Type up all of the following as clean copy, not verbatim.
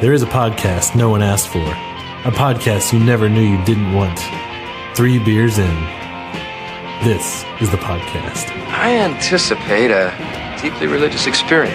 there is a podcast no one asked for. A podcast you never knew you didn't want. 3 beers in. This is the podcast. I anticipate a deeply religious experience.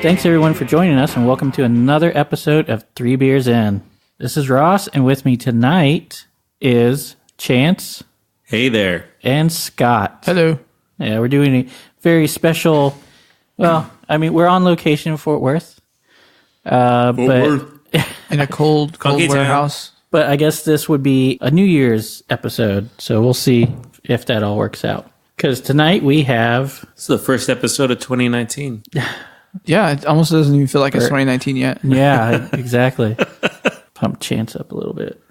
Thanks everyone for joining us, and welcome to another episode of 3 Beers In. This is Ross, and with me tonight is Chance. Hey there. And Scott. Hello. Yeah, we're doing a very special, we're on location in Fort Worth. But In a cold warehouse. But I guess this would be a New Year's episode, so we'll see if that all works out. Because tonight we have... This is the first episode of 2019. Yeah, it almost doesn't even feel like it's 2019 yet. Yeah, exactly. Pump Chance up a little bit.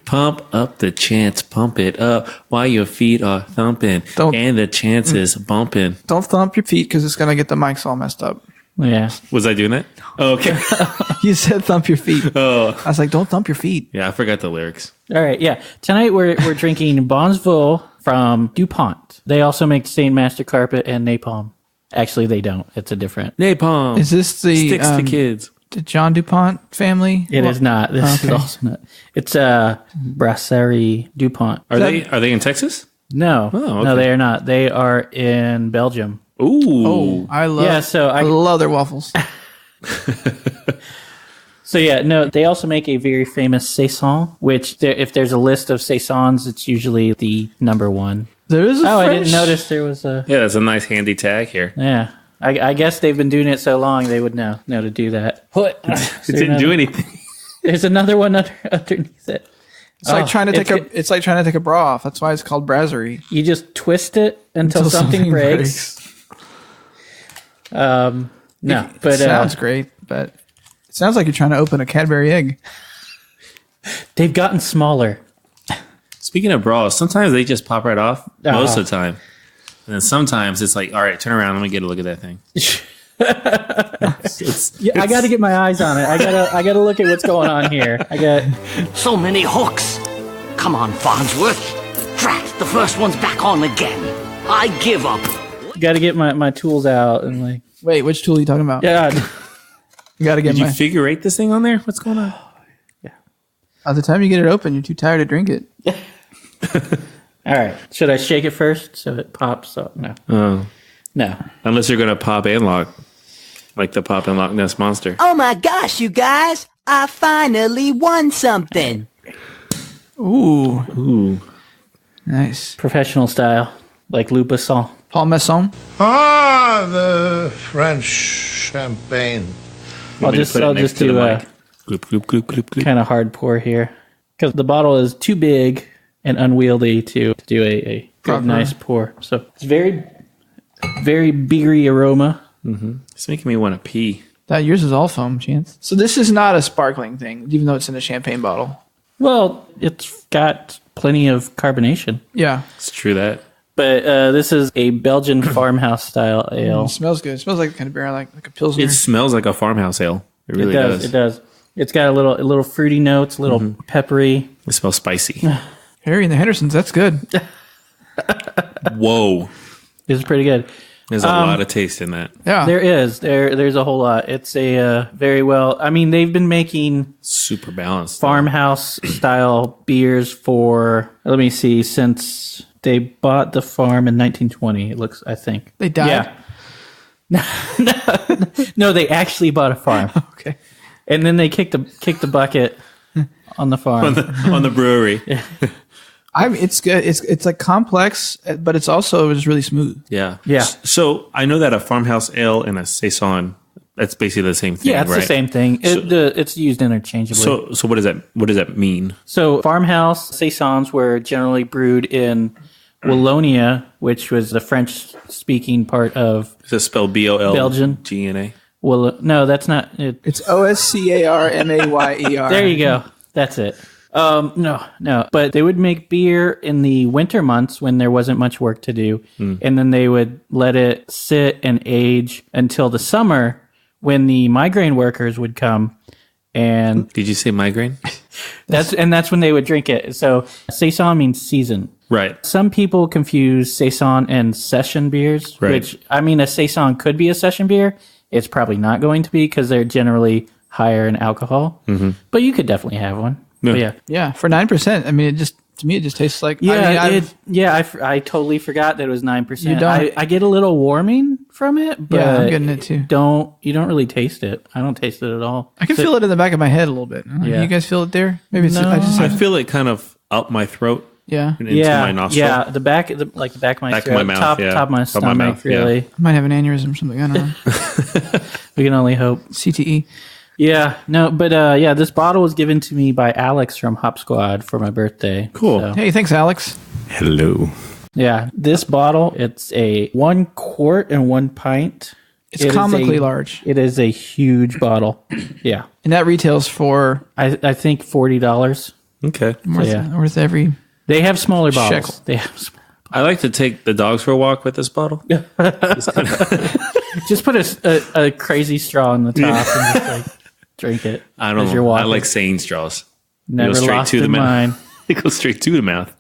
Pump up the chance, pump it up while your feet are thumping and the chance is bumping. Don't thump your feet because it's going to get the mics all messed up. Yeah. Was I doing that? Oh, okay. You said thump your feet. Oh. I was like, don't thump your feet. Yeah, I forgot the lyrics. All right, yeah. Tonight we're drinking Bons Voeux from Dupont. They also make Stained Master Carpet and Napalm. Actually, they don't. It's a different... Napalm. Is this the... Sticks to kids. The John Dupont family? It is not. This is also not. It's Brasserie Dupont. Are they in Texas? No. Oh, okay. No, they are not. They are in Belgium. Ooh. Oh, I love their waffles. So yeah, no, they also make a very famous saison, which if there's a list of saisons, it's usually the number one. There is I didn't notice there was a... Yeah, that's a nice handy tag here. Yeah. I guess they've been doing it so long, they would know to do that. What? It didn't do anything. There's another one underneath it. It's like trying to take a bra off. That's why it's called brasserie. You just twist it until something breaks. No, but it sounds great, but it sounds like you're trying to open a Cadbury egg. They've gotten smaller. Speaking of bras, sometimes they just pop right off most of the time. And then sometimes it's like, all right, turn around. Let me get a look at that thing. I got to get my eyes on it. I got to look at what's going on here. So many hooks. Come on, Farnsworth. Drat, the first one's back on again. I give up. Got to get my tools out and like. Wait, which tool are you talking about? Yeah. You got to get. Did you figure eight this thing on there? What's going on? Yeah. By the time you get it open, you're too tired to drink it. All right. Should I shake it first so it pops? Oh, no. Oh. No. Unless you're going to pop and lock. Like the pop and lock Ness Monster. Oh my gosh, you guys. I finally won something. Ooh. Nice. Professional style. Like Loup Basson. Paul Masson. Ah, the French champagne. I'll just do a kind of hard pour here. Because the bottle is too big and unwieldy to do a good, nice pour. So it's very, very beery aroma. Mm-hmm. It's making me want to pee. That yours is all foam, Chance. So this is not a sparkling thing, even though it's in a champagne bottle. Well, it's got plenty of carbonation. Yeah. It's true that. But this is a Belgian farmhouse style ale. It smells good. It smells like the kind of beer I like a Pilsner. It smells like a farmhouse ale. It really does. It does. It's got a little fruity notes, a little peppery. It smells spicy. Harry and the Hendersons, that's good. Whoa. It's pretty good. There's a lot of taste in that. Yeah. There is. There's a whole lot. It's a very well... I mean, they've been making... Super balanced. Farmhouse-style beers for, let me see, since they bought the farm in 1920, it looks, I think. They died? Yeah. No, they actually bought a farm. Okay. And then they kicked the bucket on the farm. on the brewery. It's good. It's like complex, but it's also just really smooth. Yeah. Yeah. So I know that a farmhouse ale and a saison, that's basically the same thing, Yeah, it's right? the same thing. It's used interchangeably. So what does that mean? So farmhouse saisons were generally brewed in Wallonia, which was the French-speaking part of... Is it spelled B-O-L? Belgian. G-N-A? Well, no, that's not it. It's OSCARMAYER. There you go. That's it. No. But they would make beer in the winter months when there wasn't much work to do. And then they would let it sit and age until the summer when the migraine workers would come. And did you say migraine? that's when they would drink it. So saison means season. Right. Some people confuse saison and session beers, which, I mean, a saison could be a session beer. It's probably not going to be because they're generally higher in alcohol. But you could definitely have one. Yeah, for 9%. I mean, to me, it just tastes like... I totally forgot that it was 9%. I get a little warming from it, but I'm getting it too. You don't really taste it. I don't taste it at all. I can feel it in the back of my head a little bit. You guys feel it there? Maybe it's... No. I feel it kind of up my throat. Yeah. And into my nostril. Yeah, the back of my throat, of my mouth, top of my stomach, mouth, really. I might have an aneurysm or something. I don't know. We can only hope. CTE. Yeah, no, but this bottle was given to me by Alex from Hop Squad for my birthday. Cool. So. Hey, thanks, Alex. Hello. Yeah, this bottle, it's a 1 quart and 1 pint. It's comically large. It is a huge bottle. Yeah. And that retails for... I think $40. Okay. Worth every... They have smaller bottles. Shekel. They have I like to take the dogs for a walk with this bottle. Just put a crazy straw on the top and just like drink it. I don't know. I like saying straws. Never lost in mine. It goes straight to the mouth.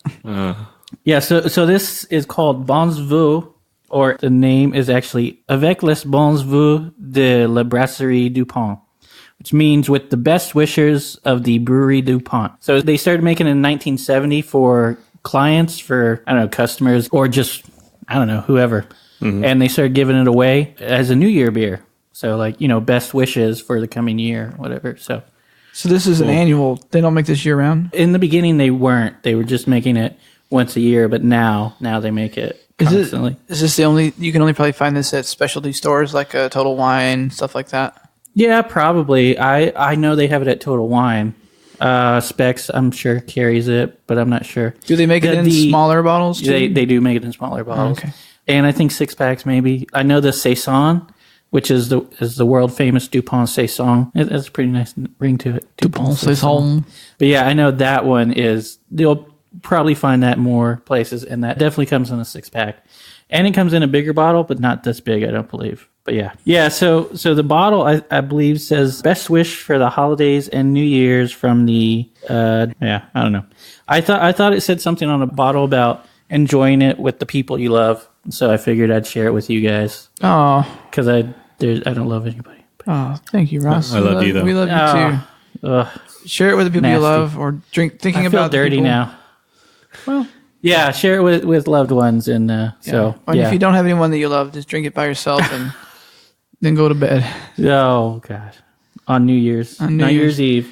Yeah, so this is called Bons Voeux, or the name is actually Avec les Bons Voeux de la Brasserie Dupont, which means with the best wishes of the Brewery Dupont. So they started making it in 1970 for clients, for, I don't know, customers, or just, I don't know, whoever. And they started giving it away as a New Year beer. So like, best wishes for the coming year, whatever. So this is an annual, they don't make this year round? In the beginning, they weren't. They were just making it once a year, but now they make it constantly. Is this you can only probably find this at specialty stores like Total Wine, stuff like that? Yeah, probably. I know they have it at Total Wine. Specs, I'm sure, carries it, but I'm not sure. Do they make it in smaller bottles too? They do make it in smaller bottles. Oh, okay. And I think 6-packs maybe. I know the Saison, which is the world famous Dupont Saison. It has a pretty nice ring to it. Dupont Saison. But yeah, I know that one is, you'll probably find that more places, and that definitely comes in a 6-pack. And it comes in a bigger bottle, but not this big, I don't believe. But yeah. Yeah, so the bottle, I believe, says best wish for the holidays and New Year's from the, I don't know. I thought it said something on a bottle about enjoying it with the people you love. So I figured I'd share it with you guys. Oh. Because I don't love anybody. Oh, thank you, Ross. I love you, though. We love you, too. Share it with the people you love, or thinking about the dirty people. now. Well, yeah, share it with loved ones, and if you don't have anyone that you love, just drink it by yourself and then go to bed. Oh God, on New Year's Eve,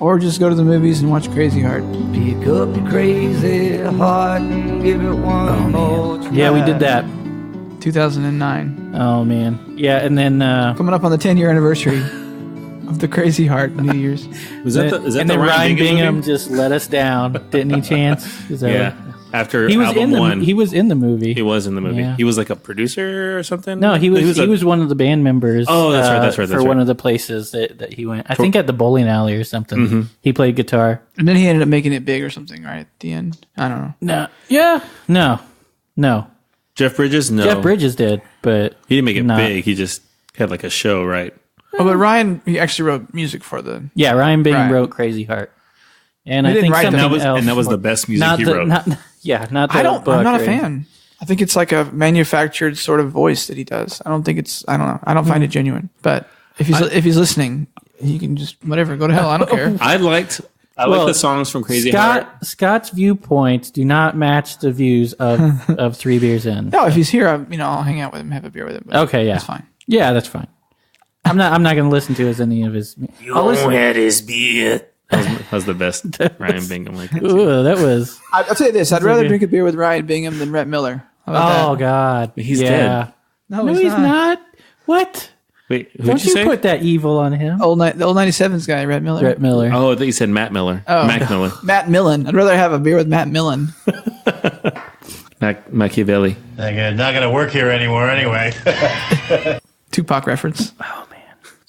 or just go to the movies and watch Crazy Heart. Pick up your crazy heart and give it one more try. Yeah, we did that. 2009. Oh man, yeah, and then coming up on the 10-year anniversary of the Crazy Heart New Year's. Is that and the then Ryan Bingham movie? Just let us down, didn't he? Chance? After he was album one, he was in the movie. He was in the movie. Yeah. He was like a producer or something. No, he was one of the band members. Oh, that's right. For one of the places that he went. I think at the bowling alley or something. Mm-hmm. He played guitar, and then he ended up making it big or something. Right at the end, I don't know. No, yeah, no. Jeff Bridges, no. Jeff Bridges did, but he didn't make it big. He just had like a show, right? Oh, but Ryan, he actually wrote music for the... Yeah, Ryan Bingham wrote Crazy Heart. And I think something else... And that was the best music he wrote. I'm not a fan. I think it's like a manufactured sort of voice that he does. I don't know. I don't find it genuine. But if he's listening, he can just, whatever, go to hell. I don't care. I like the songs from Crazy Heart. Scott's viewpoints do not match the views of 3 Beers In. No, if he's here, I'll hang out with him, have a beer with him. Okay, yeah. That's fine. Yeah, that's fine. I'm not going to listen to any of his. You don't have his beer. That was the best Ryan Bingham. Ooh, that was. I'll tell you this: I'd rather drink a beer with Ryan Bingham than Rhett Miller. How about that? God, he's dead. No, he's not. What? Wait, don't you put that evil on him? The old 97s guy, Rhett Miller. Rhett Miller. Oh, I thought you said Matt Miller. Oh, Mac Miller. Matt Millen. I'd rather have a beer with Matt Millen. Machiavelli. Not going to work here anymore anyway. Tupac reference. Oh man.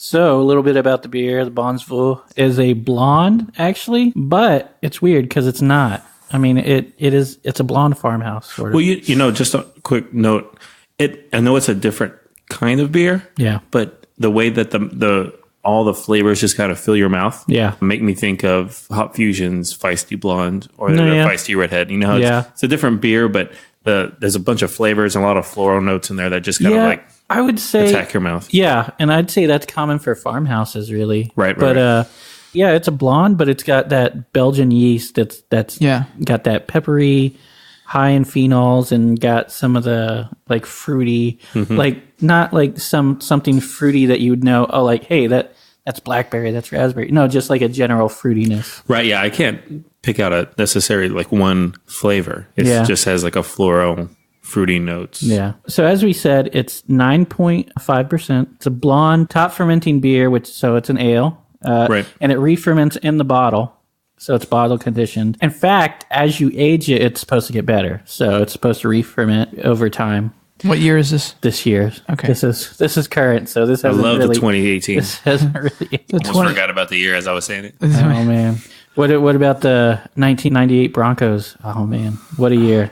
So a little bit about the beer. The Bons Voeux is a blonde, actually, but it's weird because it's not. I mean, it's a blonde farmhouse sort of. Well, just a quick note. I know it's a different kind of beer. Yeah. But the way that all the flavors just kind of fill your mouth. Yeah. Make me think of Hop Fusion's Feisty Blonde or the Feisty Redhead. You know, it's a different beer, but there's a bunch of flavors and a lot of floral notes in there that just kind of like I would say attack your mouth. Yeah, and I'd say that's common for farmhouses, really. Right. But yeah, it's a blonde, but it's got that Belgian yeast that's got that peppery, high in phenols, and got some of the like fruity, like not like something fruity that you would know. Oh, like hey, that's blackberry, that's raspberry. No, just like a general fruitiness. Right. Yeah, I can't pick out a necessary like one flavor. It just has like a floral, fruity notes. Yeah. So as we said, it's 9.5%. It's a blonde top fermenting beer, so it's an ale. Right. And it re-ferments in the bottle. So it's bottle conditioned. In fact, as you age it, it's supposed to get better. So it's supposed to re-ferment over time. What year is this? This year. Okay. This is current. So this hasn't I love really, the 2018. This hasn't really. Almost forgot about the year as I was saying it. Oh man. What about the 1998 Broncos? Oh man, what a year!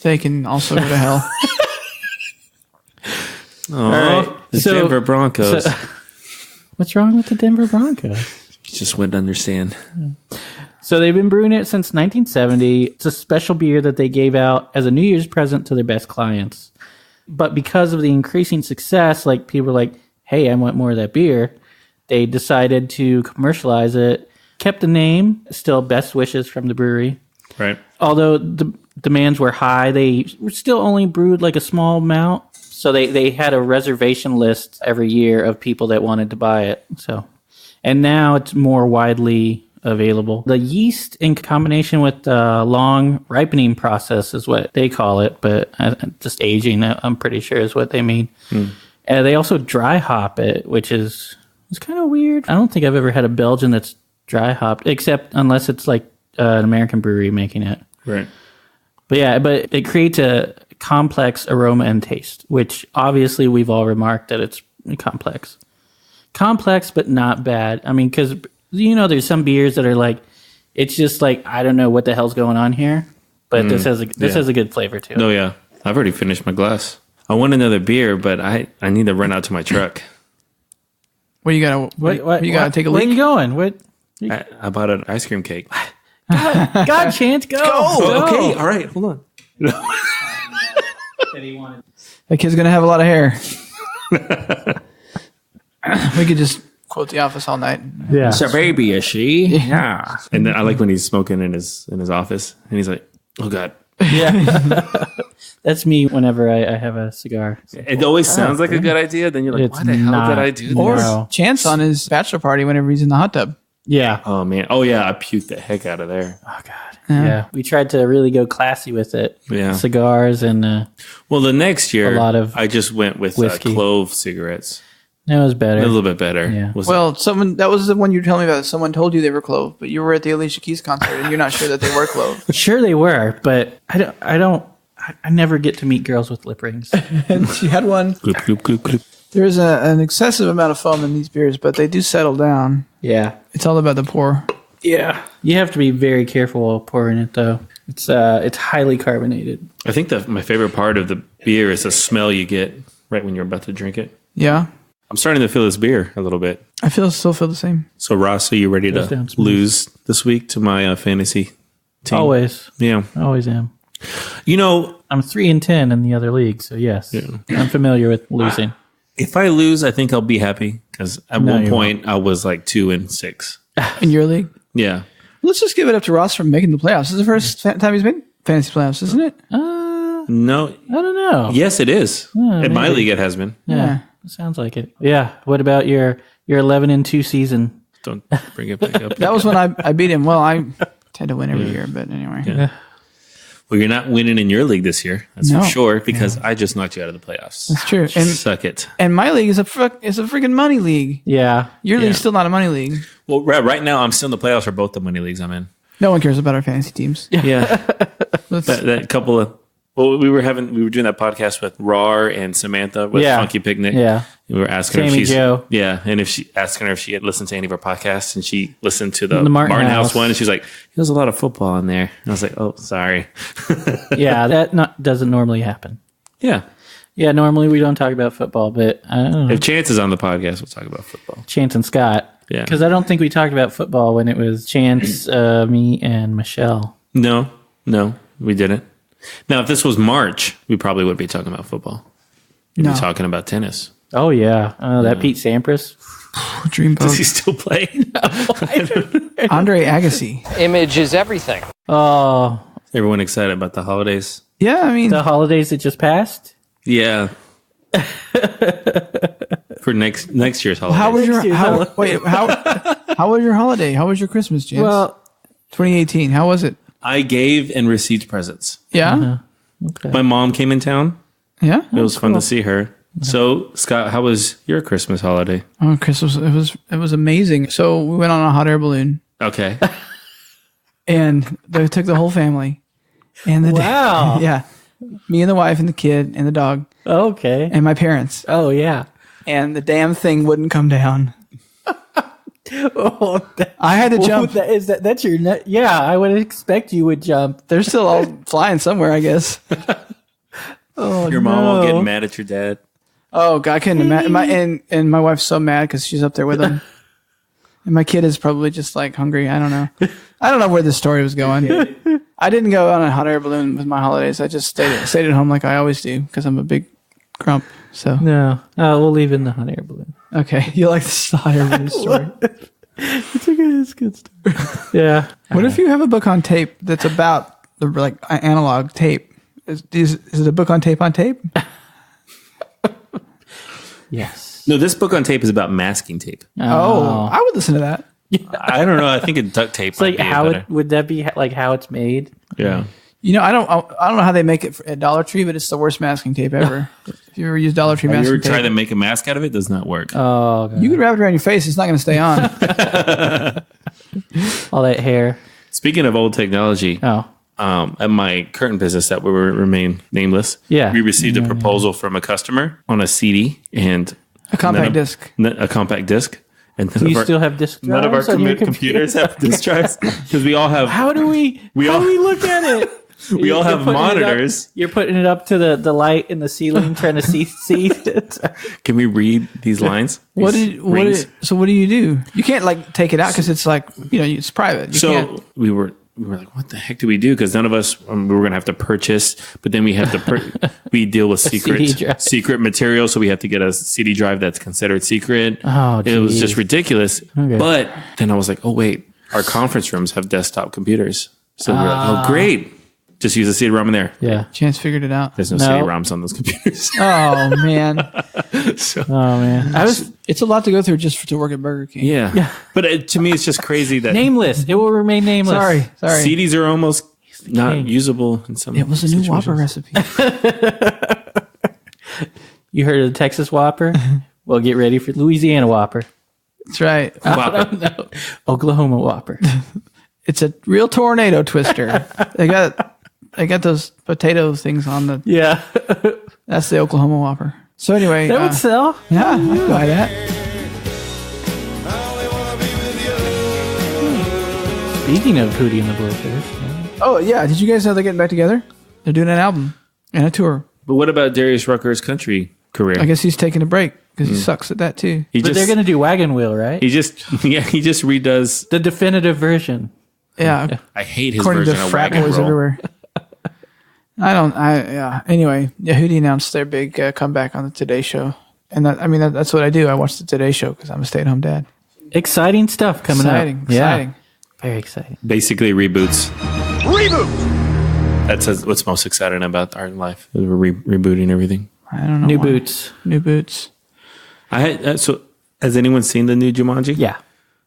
They can also go to hell. All right. The Denver Broncos. What's wrong with the Denver Broncos? Just wouldn't understand. So they've been brewing it since 1970. It's a special beer that they gave out as a New Year's present to their best clients. But because of the increasing success, like people were like, hey, I want more of that beer. They decided to commercialize it, kept the name, still best wishes from the brewery. Right. Although the demands were high, they still only brewed like a small amount. So they had a reservation list every year of people that wanted to buy it. And now it's more widely available. The yeast in combination with the long ripening process is what they call it, but just aging, I'm pretty sure is what they mean. They also dry hop it, which is kind of weird. I don't think I've ever had a Belgian that's dry hopped, except unless it's like an American brewery making it. Right. But it creates a complex aroma and taste, which obviously we've all remarked that it's complex. Complex, but not bad. I mean, because, there's some beers that are like, it's just like, I don't know what the hell's going on here, but this has a good flavor to it. No, yeah. I've already finished my glass. I want another beer, but I need to run out to my truck. What you gotta take a leak? Where are you going? What? I bought an ice cream cake. God, Chance, go. Go. Okay, all right, hold on. That kid's gonna have a lot of hair. We could just quote The Office all night. Yeah. It's a baby, is she? Yeah. And then I like when he's smoking in his office, and he's like, "Oh God." Yeah. That's me whenever I have a cigar. It always sounds like a good idea. Then you're like, why the hell did I do this? Or Chance on his bachelor party whenever he's in the hot tub. Yeah. Oh man. Oh yeah. I puked the heck out of there. Oh God. Yeah. We tried to really go classy with it. Yeah. Cigars and. Well, the next year, a lot of I just went with clove cigarettes. It was better. A little bit better. Yeah. That was the one you were telling me about. Someone told you they were clove, but you were at the Alicia Keys concert and you're not sure that they were clove. Sure they were, but I never get to meet girls with lip rings. And she had one. Gloop, gloop, gloop, gloop. There's an excessive amount of foam in these beers, but they do settle down. Yeah. It's all about the pour. Yeah. You have to be very careful while pouring it, though. It's highly carbonated. I think my favorite part of the beer is the smell you get right when you're about to drink it. Yeah. I'm starting to feel this beer a little bit. I still feel the same. So, Ross, are you ready to lose this week to my fantasy team? Always. Yeah. Always am. I'm 3-10 in the other league, so yes. Yeah. I'm familiar with losing. If I lose, I think I'll be happy because at one point I was like 2-6. In your league? Yeah. Let's just give it up to Ross for making the playoffs. This is the first time he's made fantasy playoffs, isn't it? No. I don't know. Yes, it is. In my league, it has been. Yeah. Sounds like it. Yeah. What about your 11-2 season? Don't bring it back up. That was when I beat him. Well, I tend to win every year, but anyway. Yeah. Well, you're not winning in your league this year. That's for sure because I just knocked you out of the playoffs. That's true. And suck it. And my league is a freaking money league. Yeah. Your league's still not a money league. Well, right now I'm still in the playoffs for both the money leagues I'm in. No one cares about our fantasy teams. Yeah. that couple of Well, we were doing that podcast with Rar and Samantha with Funky Picnic. Yeah. We were asking Sammy her if Joe. Yeah. And asking her if she had listened to any of our podcasts, and she listened to the Martin House one, and she's like, there's a lot of football in there. And I was like, oh, sorry. Yeah. That doesn't normally happen. Yeah. Yeah. Normally we don't talk about football, but I don't know. If Chance is on the podcast, we'll talk about football. Chance and Scott. Yeah. Because I don't think we talked about football when it was Chance, me, and Michelle. No, we didn't. Now, if this was March, we probably would be talking about football. We'd be talking about tennis. Oh, yeah. That Pete Sampras. Dreamboat. Does he still play? Andre Agassi. Image is everything. Oh. Everyone excited about the holidays? Yeah, I mean. The holidays that just passed? Yeah. For next year's holiday. How was your holiday? How was your Christmas, James? Well, 2018. How was it? I gave and received presents. Yeah. Okay. My mom came in town. Yeah. It was fun to see her. So, Scott, how was your Christmas holiday? Oh, Christmas! It was amazing. So we went on a hot air balloon, Okay. and they took the whole family. And Wow. Yeah, me and the wife and the kid and the dog Okay. and my parents. Oh, yeah. And the damn thing wouldn't come down. Oh, I had to jump. That's your net? Yeah, I would expect you would jump. They're still all flying somewhere, I guess. Oh, Your mom won't get mad at your dad. Oh God, I couldn't imagine. And my wife's so mad because she's up there with him. And my kid is probably just like hungry. I don't know. I don't know where this story was going. I didn't go on a hot air balloon with my holidays. I just stayed at home like I always do because I'm a big grump. So No. We'll leave in the hot air balloon. okay, you like this hot air balloon story? It's a good story. Yeah. What if you have a book on tape that's about the like analog tape? Is it a book on tape on tape? Yes. No, this book on tape is about masking tape. Oh, I would listen to that. I don't know. I think it duct tape. It's like would that be like how it's made? Yeah. You know, I don't know how they make it at Dollar Tree, but it's the worst masking tape ever. If you ever use Dollar Tree Have you masking ever tape, tried to make a mask out of it? Does not work. Oh, God. you can wrap it around your face. It's not going to stay on. All that hair. Speaking of old technology, Oh. at my current business that will remain nameless, Yeah. we received a proposal from a customer on a CD and A compact disc. A compact disc. And Do you still have disk drives? none of our on your computers have disk drives because we all have. How do we look at it? We all have monitors. You're putting it up to the light in the ceiling, trying to see it. Can we read these lines? What These do rings? you do? You can't like take it out because it's like it's private. You So can't. we were like, what the heck do we do? Because none of us we were going to have to purchase, but then we have to we deal with CD drive. secret material, so we have to get a CD drive that's considered secret. Oh, it was geez. just ridiculous. Okay. But then I was like, oh wait, our conference rooms have desktop computers, so we're like, oh great, just use a CD-ROM in there. Yeah. Chance figured it out. There's no No. CD-ROMs on those computers. Oh man, Oh man. it's a lot to go through just to work at Burger King. Yeah. But to me, it's just crazy that Nameless. It will remain nameless. Sorry. CDs are almost not king. usable in some. It was a new Whopper situations. recipe. You heard of the Texas Whopper? Well, get ready for Louisiana Whopper. That's right. Whopper. No. Oklahoma Whopper. It's a real tornado twister. They got those potato things on the. Yeah. That's the Oklahoma Whopper. So anyway, That would sell. yeah, I'd buy that. Speaking of Hootie and the Blowfish. Oh yeah, did you guys know they're getting back together? They're doing an album and a tour. But what about Darius Rucker's country career? I guess he's taking a break because he sucks at that too. But they're going to do Wagon Wheel, right? He just redoes. The definitive version. Yeah, I hate his according to version of frat Wagon boys Roll. everywhere. Anyway, Hootie announced their big comeback on the Today Show, and that's what I do. I watch the Today Show because I'm a stay-at-home dad. Exciting stuff coming Exciting. up. Yeah. Very exciting. Basically reboots. That's what's most exciting about art in life. Is we're rebooting everything. I don't know. New why. boots. New boots. So has anyone seen the new Jumanji? Yeah.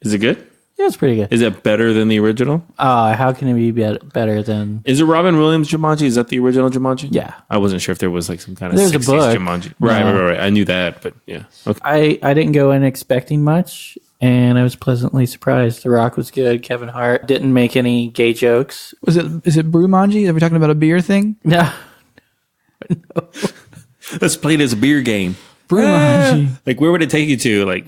Is it good? Yeah, it's pretty good. Is it better than the original? How can it be better than... Is it Robin Williams Jumanji? Is that the original Jumanji? Yeah. I wasn't sure if there was like some kind of There's a 60s book. Jumanji. No. Right. I knew that, but yeah. Okay. I didn't go in expecting much, and I was pleasantly surprised. The Rock was good. Kevin Hart didn't make any gay jokes. Is it Brewmanji? Are we talking about a beer thing? No. Let's play this beer game. Like, where would it take you to? Like,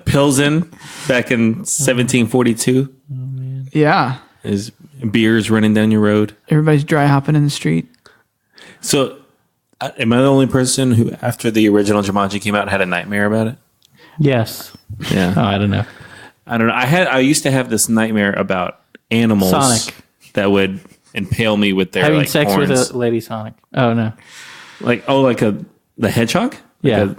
Pilsen back in 1742? Oh, man. Yeah. Is beers running down your road? Everybody's dry hopping in the street. So, am I the only person who, after the original Jumanji came out, had a nightmare about it? Yes. Yeah. Oh, I don't know. I used to have this nightmare about animals Sonic. that would impale me with their having sex horns. with a lady Sonic. Oh no. The hedgehog? Yeah.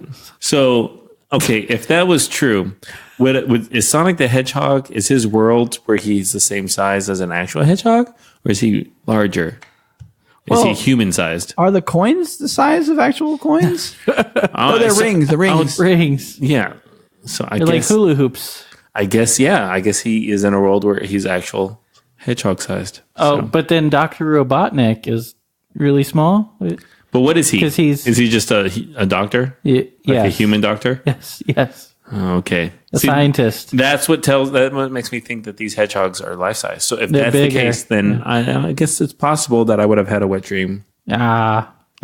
Okay, if that was true, is Sonic the Hedgehog, is his world where he's the same size as an actual hedgehog? Or is he larger? Is he human sized? Are the coins the size of actual coins? They're rings. The rings. Rings. Yeah. So I They're guess like hula hoops. I guess he is in a world where he's actual hedgehog sized. Oh, but then Dr. Robotnik is really small. But what is he? 'Cause is he just a doctor? Yes. Like a human doctor? Yes. Oh, okay. A scientist. That what makes me think that these hedgehogs are life size. So if They're that's bigger. the case, then I guess it's possible that I would have had a wet dream. Is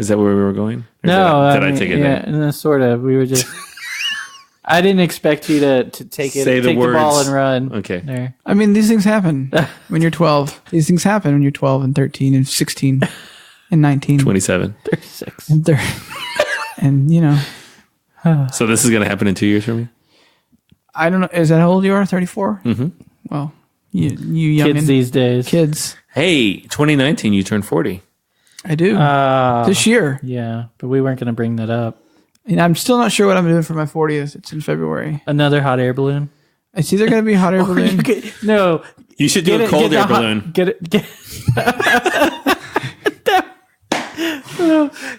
that where we were going? Or No, did I take it there? Yeah, sort of. We were just. I didn't expect you to take it, Say the take the words. ball and run. Okay. There. I mean, these things happen when you're 12. These things happen when you're 12 and 13 and 16 and 19. 27. 36. And 30. And, you know. So this is going to happen in 2 years for me? I don't know. Is that how old you are? 34? Mm-hmm. Well, you young Kids these days. Kids. Hey, 2019, you turned 40. I do. This year. Yeah, but we weren't going to bring that up. And I'm still not sure what I'm doing for my 40th. It's in February. Another hot air balloon? It's either going to be a hot air balloon. No. You should do a cold air balloon.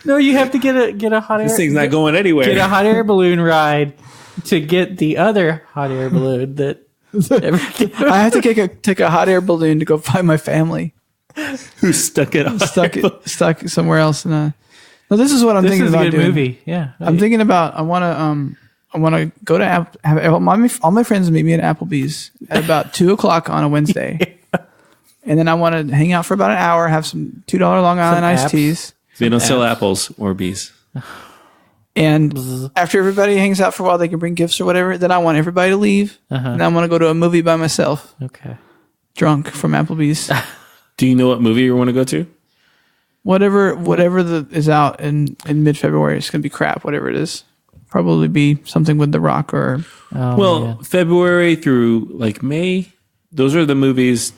No, you have to get a hot air. This thing's not going anywhere. Get a hot air balloon ride to get the other hot air balloon that. I have to take a hot air balloon to go find my family. Who stuck it? Stuck somewhere else. No, this is what I'm thinking about doing. This is a good movie. Yeah, I'm thinking about. I want to go to have all my friends meet me at Applebee's at about 2:00 on a Wednesday, and then I want to hang out for about an hour, have some $2 Long Island iced teas. They don't sell apples or bees. And after everybody hangs out for a while, they can bring gifts or whatever. Then I want everybody to leave, and I want to go to a movie by myself. Okay. Drunk from Applebee's. Do you know what movie you want to go to? Whatever is out in mid-February, it's gonna be crap. Whatever it is, probably be something with The Rock or. February through like May, those are the movies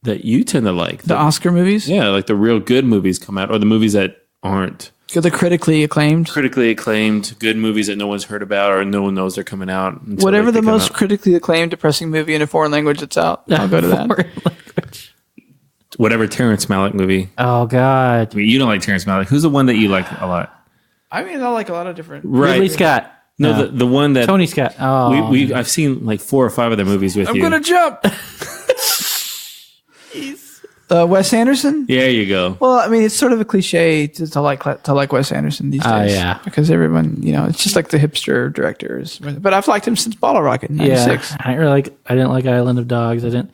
that you tend to like. The Oscar movies. Yeah, like the real good movies come out, or the movies that aren't. The critically acclaimed, good movies that no one's heard about or no one knows they're coming out. Whatever the most critically acclaimed, depressing movie in a foreign language that's out, I'll go to that. Whatever Terrence Malick movie. Oh God, I mean, you don't like Terrence Malick. Who's the one that you like a lot? I mean, I like a lot of different. Right. Ridley Scott. No, the one that Tony Scott. Oh, I've seen like 4 or 5 of their movies with you. I'm gonna jump. Wes Anderson. There you go. Well, I mean, it's sort of a cliche to like Wes Anderson these days. Yeah, because everyone, it's just like the hipster directors. But I've liked him since Bottle Rocket in '96. Yeah, I didn't like Island of Dogs. I didn't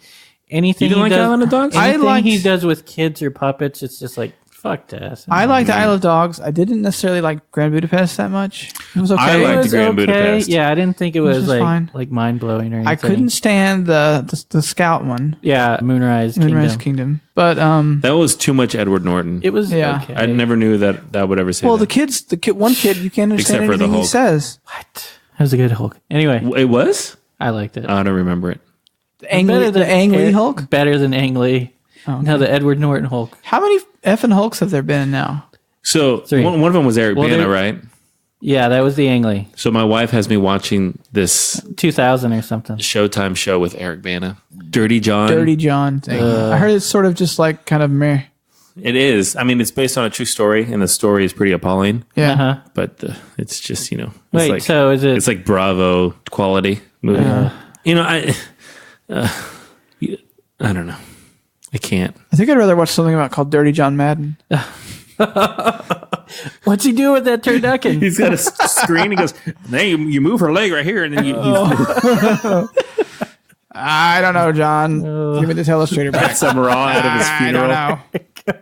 anything. You didn't like Island of Dogs? Anything he does with kids or puppets, it's just like fuck that. I liked Isle of Dogs. I didn't necessarily like Grand Budapest that much. It was okay. I liked Grand Budapest. Yeah, I didn't think it was fine. like mind blowing or anything. I couldn't stand the Scout one. Yeah, Moonrise Kingdom. But that was too much Edward Norton. It was. Yeah. Okay. I never knew that would ever say. Well, that. one kid, you can't understand Except for the anything he Hulk. says. What? That was a good Hulk. Anyway, It was. I liked it. I don't remember it. The Ang Lee Hulk. Better than Ang Lee. Oh, okay. No, the Edward Norton Hulk. How many effing Hulks have there been now? So 3. one of them was Eric Bana, right? Yeah, that was the Ang Lee. So my wife has me watching this 2000 or something. Showtime show with Eric Bana, Dirty John. Dirty John thing. I heard it's sort of just like kind of meh. It is. I mean, it's based on a true story, and the story is pretty appalling. Yeah. Uh-huh. But it's just it's Wait, like, so is it? It's like Bravo quality movie. I don't know. I can't. I think I'd rather watch something called Dirty John Madden. What's he doing with that turducken? He's got a screen. He goes, "Now you move her leg right here, and then you." I don't know, John. Give me this illustrator back. Pat Summerall out of his funeral. I don't know.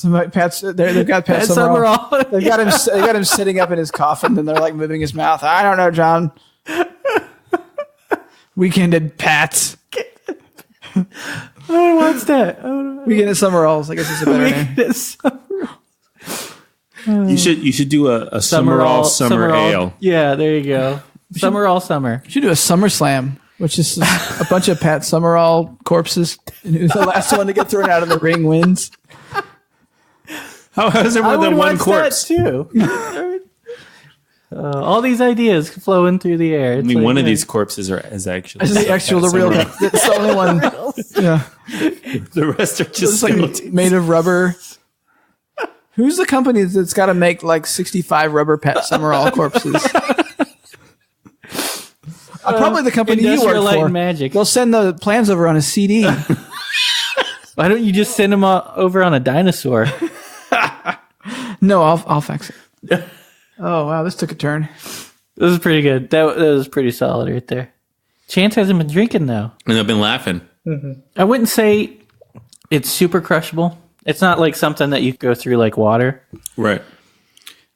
They've got Pat Summerall. They've got him sitting up in his coffin, and they're like moving his mouth. I don't know, John. Weekend at Pat's. Oh, what's that? Weekend at Summerall's. I guess it's a better name. You should do a Summerall summer ale. Yeah, there you go. Summerall summer. You should do a SummerSlam, which is a bunch of Pat Summerall corpses, and who's the last one to get thrown out of the ring wins. How is there more than one corpse? That too. All these ideas flowing through the air. I mean, one of these corpses is actually the real guy. It's the only one. Yeah. The rest are just like made of rubber. Who's the company that's got to make like 65 rubber Pat Summerall corpses? Probably the company you work Light for. And Magic. They'll send the plans over on a CD. Why don't you just send them over on a dinosaur? No, I'll fax it. Oh wow, this took a turn. This is pretty good. That was pretty solid right there. Chance hasn't been drinking though, and I've been laughing. Mm-hmm. I wouldn't say it's super crushable. It's not like something that you go through like water. Right.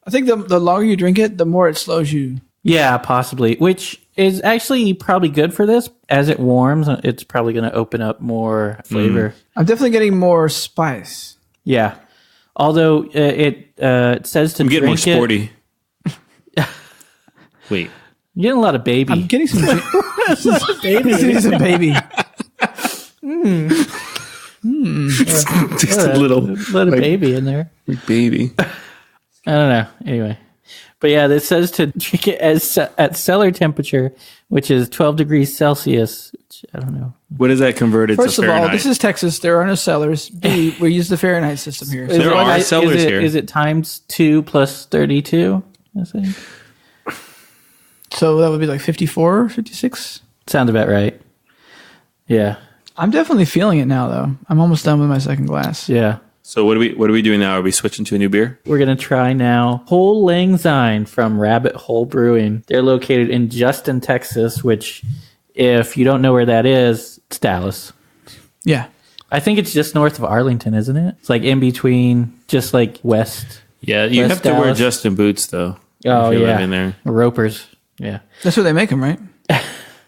I think the longer you drink it, the more it slows you. Yeah, possibly. Which is actually probably good for this. As it warms, it's probably going to open up more flavor. I'm definitely getting more spice. Yeah. Although it says to I'm getting more drink sporty. Wait. You're getting a lot of baby. I'm getting some baby. He's a baby. Just a little baby in there. Baby. I don't know. Anyway. But yeah, this says to drink it at cellar temperature, which is 12 degrees Celsius. Which I don't know. What is that converted to First of Fahrenheit? all, this is Texas. There are no cellars. B, we use the Fahrenheit system here. There are cellars here. Is it times 2 plus 32? I think. So that would be like 54, 56? Sounds about right. Yeah. I'm definitely feeling it now, though. I'm almost done with my second glass. Yeah. So what are we doing now? Are we switching to a new beer? We're going to try now Hole Lang Syne from Rabbit Hole Brewing. They're located in Justin, Texas, which, if you don't know where that is, it's Dallas. Yeah. I think it's just north of Arlington, isn't it? It's like in between, just like west. Yeah, you West have to wear Dallas. Justin boots, though. Oh, if you yeah. live in there. Ropers. Yeah. That's where they make them, right?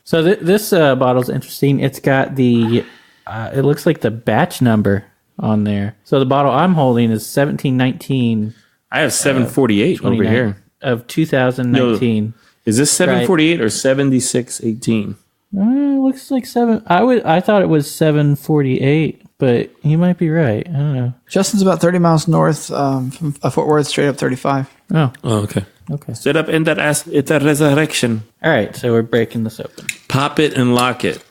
So this bottle's interesting. It's got the, it looks like the batch number on there. So the bottle I'm holding is 1719. I have 748 over here. Of 2019. No, is this 748 or 7618? Looks like 7. I thought it was 748, but you might be right. I don't know. Justin's about 30 miles north from Fort Worth, straight up 35. Oh, okay. Okay. Set up in that it's a resurrection. All right, so we're breaking this open. Pop it and lock it.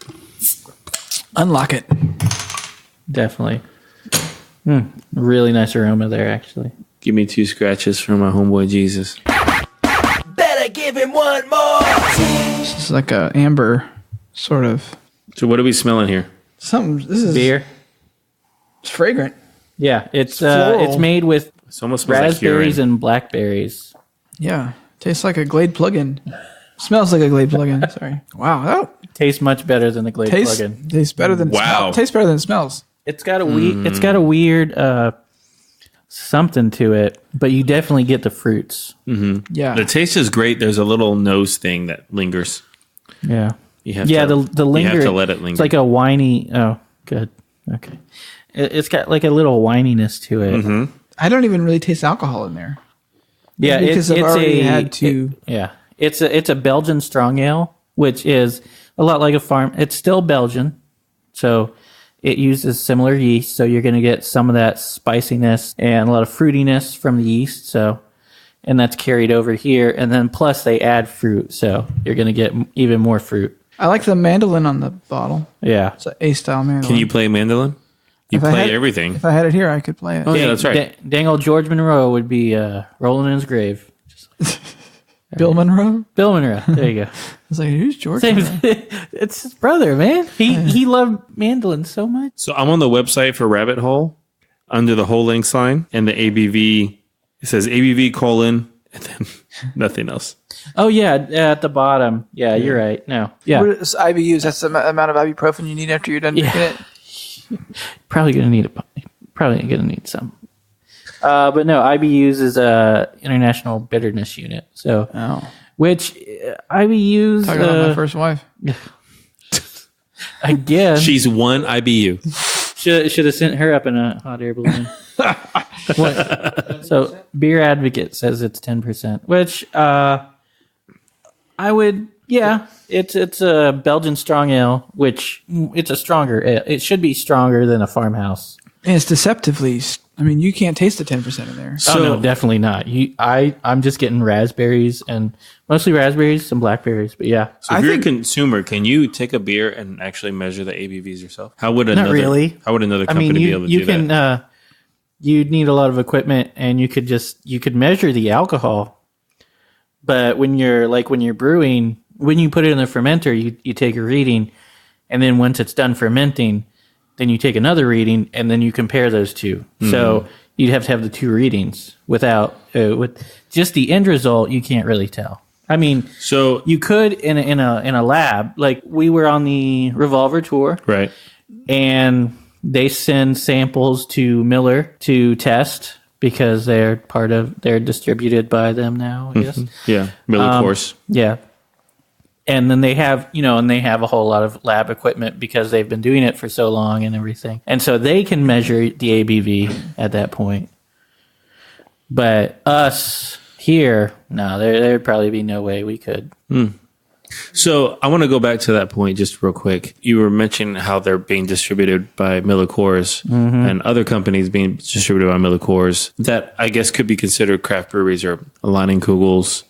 Unlock it. Definitely. Really nice aroma there, actually. Give me 2 scratches for my homeboy Jesus. Better give him one more. This is like a amber, sort of. So what are we smelling here? Something. This is Beer. It's fragrant. Yeah, it's floral. made with It almost smells raspberries like urine. and blackberries. Yeah. Tastes like a Glade plug-in. Smells like a Glade plug-in. Sorry. Wow. Oh, Tastes much better than the Glade plug-in. tastes better than Wow. tastes better than it smells. It's got a weird something to it, but you definitely get the fruits. Yeah. The taste is great. There's a little nose thing that lingers. Yeah. You have the linger. You have to let it linger. It's like a whiny. Oh, good. Okay. It's got like a little whininess to it. I don't even really taste alcohol in there. Yeah, because I've already had to. It's a Belgian strong ale, which is a lot like a farm. It's still Belgian, so it uses similar yeast. So you're going to get some of that spiciness and a lot of fruitiness from the yeast. So, and that's carried over here. And then plus they add fruit, so you're going to get even more fruit. I like the mandolin on the bottle. Yeah. It's an A-style mandolin. Can you play mandolin? You play everything. If I had it here, I could play it. Oh, yeah, that's right. Dang old George Monroe would be rolling in his grave. Bill Monroe? Bill Monroe. There you go. I was like, who's George Same, Monroe? it's his brother, man. He loved mandolin so much. So I'm on the website for Rabbit Hole under the Hole Lang Syne, and the ABV, it says ABV : and then nothing else. Oh, yeah, at the bottom. Yeah, you're right. No. Yeah. What is IBUs? That's the amount of ibuprofen you need after you're done drinking it? Probably gonna need some. But no, IBUs is a International Bitterness Unit. So, which IBUs... Talking about my first wife. I guess. She's one IBU. Should have sent her up in a hot air balloon. So, Beer Advocate says it's 10%, which I would... Yeah, it's a Belgian strong ale, which it's a stronger ale. It should be stronger than a farmhouse. And it's deceptively. I mean, you can't taste the 10% in there. So, no, definitely not. I'm just getting raspberries and mostly raspberries, some blackberries, but yeah. So if you're a consumer, can you take a beer and actually measure the ABVs yourself? How would another company be able to do that? You'd need a lot of equipment, and you could measure the alcohol. But when you're brewing, when you put it in the fermenter, you take a reading, and then once it's done fermenting, then you take another reading, and then you compare those two. Mm-hmm. So you'd have to have the two readings. With just the end result, you can't really tell. I mean, so you could in a lab. Like we were on the Revolver tour, right? And they send samples to Miller to test because they're distributed by them now. I guess. Mm-hmm. Yeah, Miller Coors. Yeah. And then they have a whole lot of lab equipment because they've been doing it for so long and everything. And so they can measure the ABV at that point. But us here, no, there'd probably be no way we could. So I want to go back to that point just real quick. You were mentioning how they're being distributed by Miller Coors and other companies being distributed by Miller Coors that I guess could be considered craft breweries or Leinenkugels,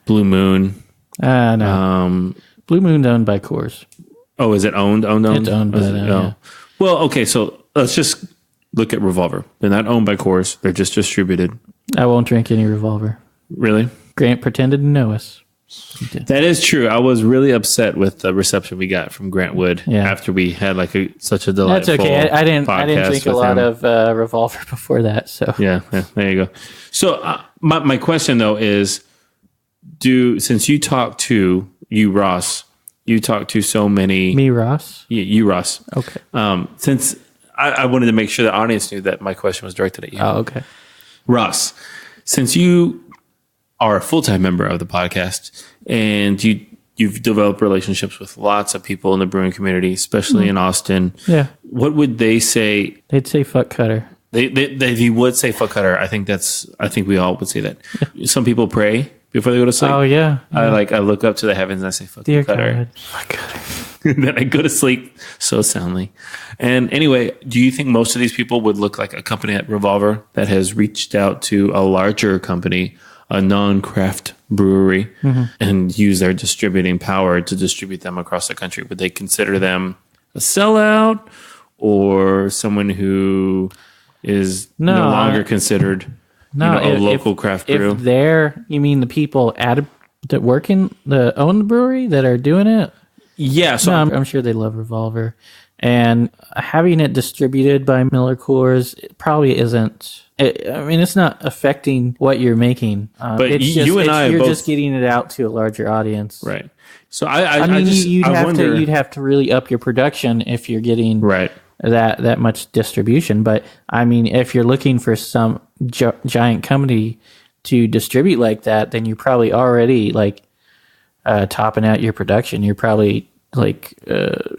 Blue Moon. No. Blue Moon's owned by Coors. Oh, is it owned? It's owned by them, yeah. Well, okay, so let's just look at Revolver. They're not owned by Coors. They're just distributed. I won't drink any Revolver. Really? Grant pretended to know us. That is true. I was really upset with the reception we got from Grant Wood after we had such a delightful That's okay. I didn't drink a lot of Revolver before that. So yeah, there you go. So my question though is, since you talk to Ross, you talk to so many... Me, Ross? You, Ross. Okay. Since I wanted to make sure the audience knew that my question was directed at you. Oh, okay. Ross, since you are a full-time member of the podcast and you've developed relationships with lots of people in the brewing community, especially in Austin, what would they say? They'd say fuck Cutter. They would say fuck Cutter. I think we all would say that. Yeah. Some people pray before they go to sleep. Oh yeah. I look up to the heavens and I say fuck Dear Cutter. God. Fuck Cutter. Then I go to sleep so soundly. And anyway, do you think most of these people would look like a company at Revolver that has reached out to a larger company, a non-craft brewery, and use their distributing power to distribute them across the country? Would they consider them a sellout or someone who is no longer considered a local craft brew? If you mean the people that own the brewery that are doing it? Yeah. So I'm sure they love Revolver. And having it distributed by Miller Coors probably isn't... it's not affecting what you're making. But you're just getting it out to a larger audience. Right. So you'd have to really up your production if you're getting that much distribution. But I mean, if you're looking for some giant company to distribute like that, then you're probably already topping out your production. You're probably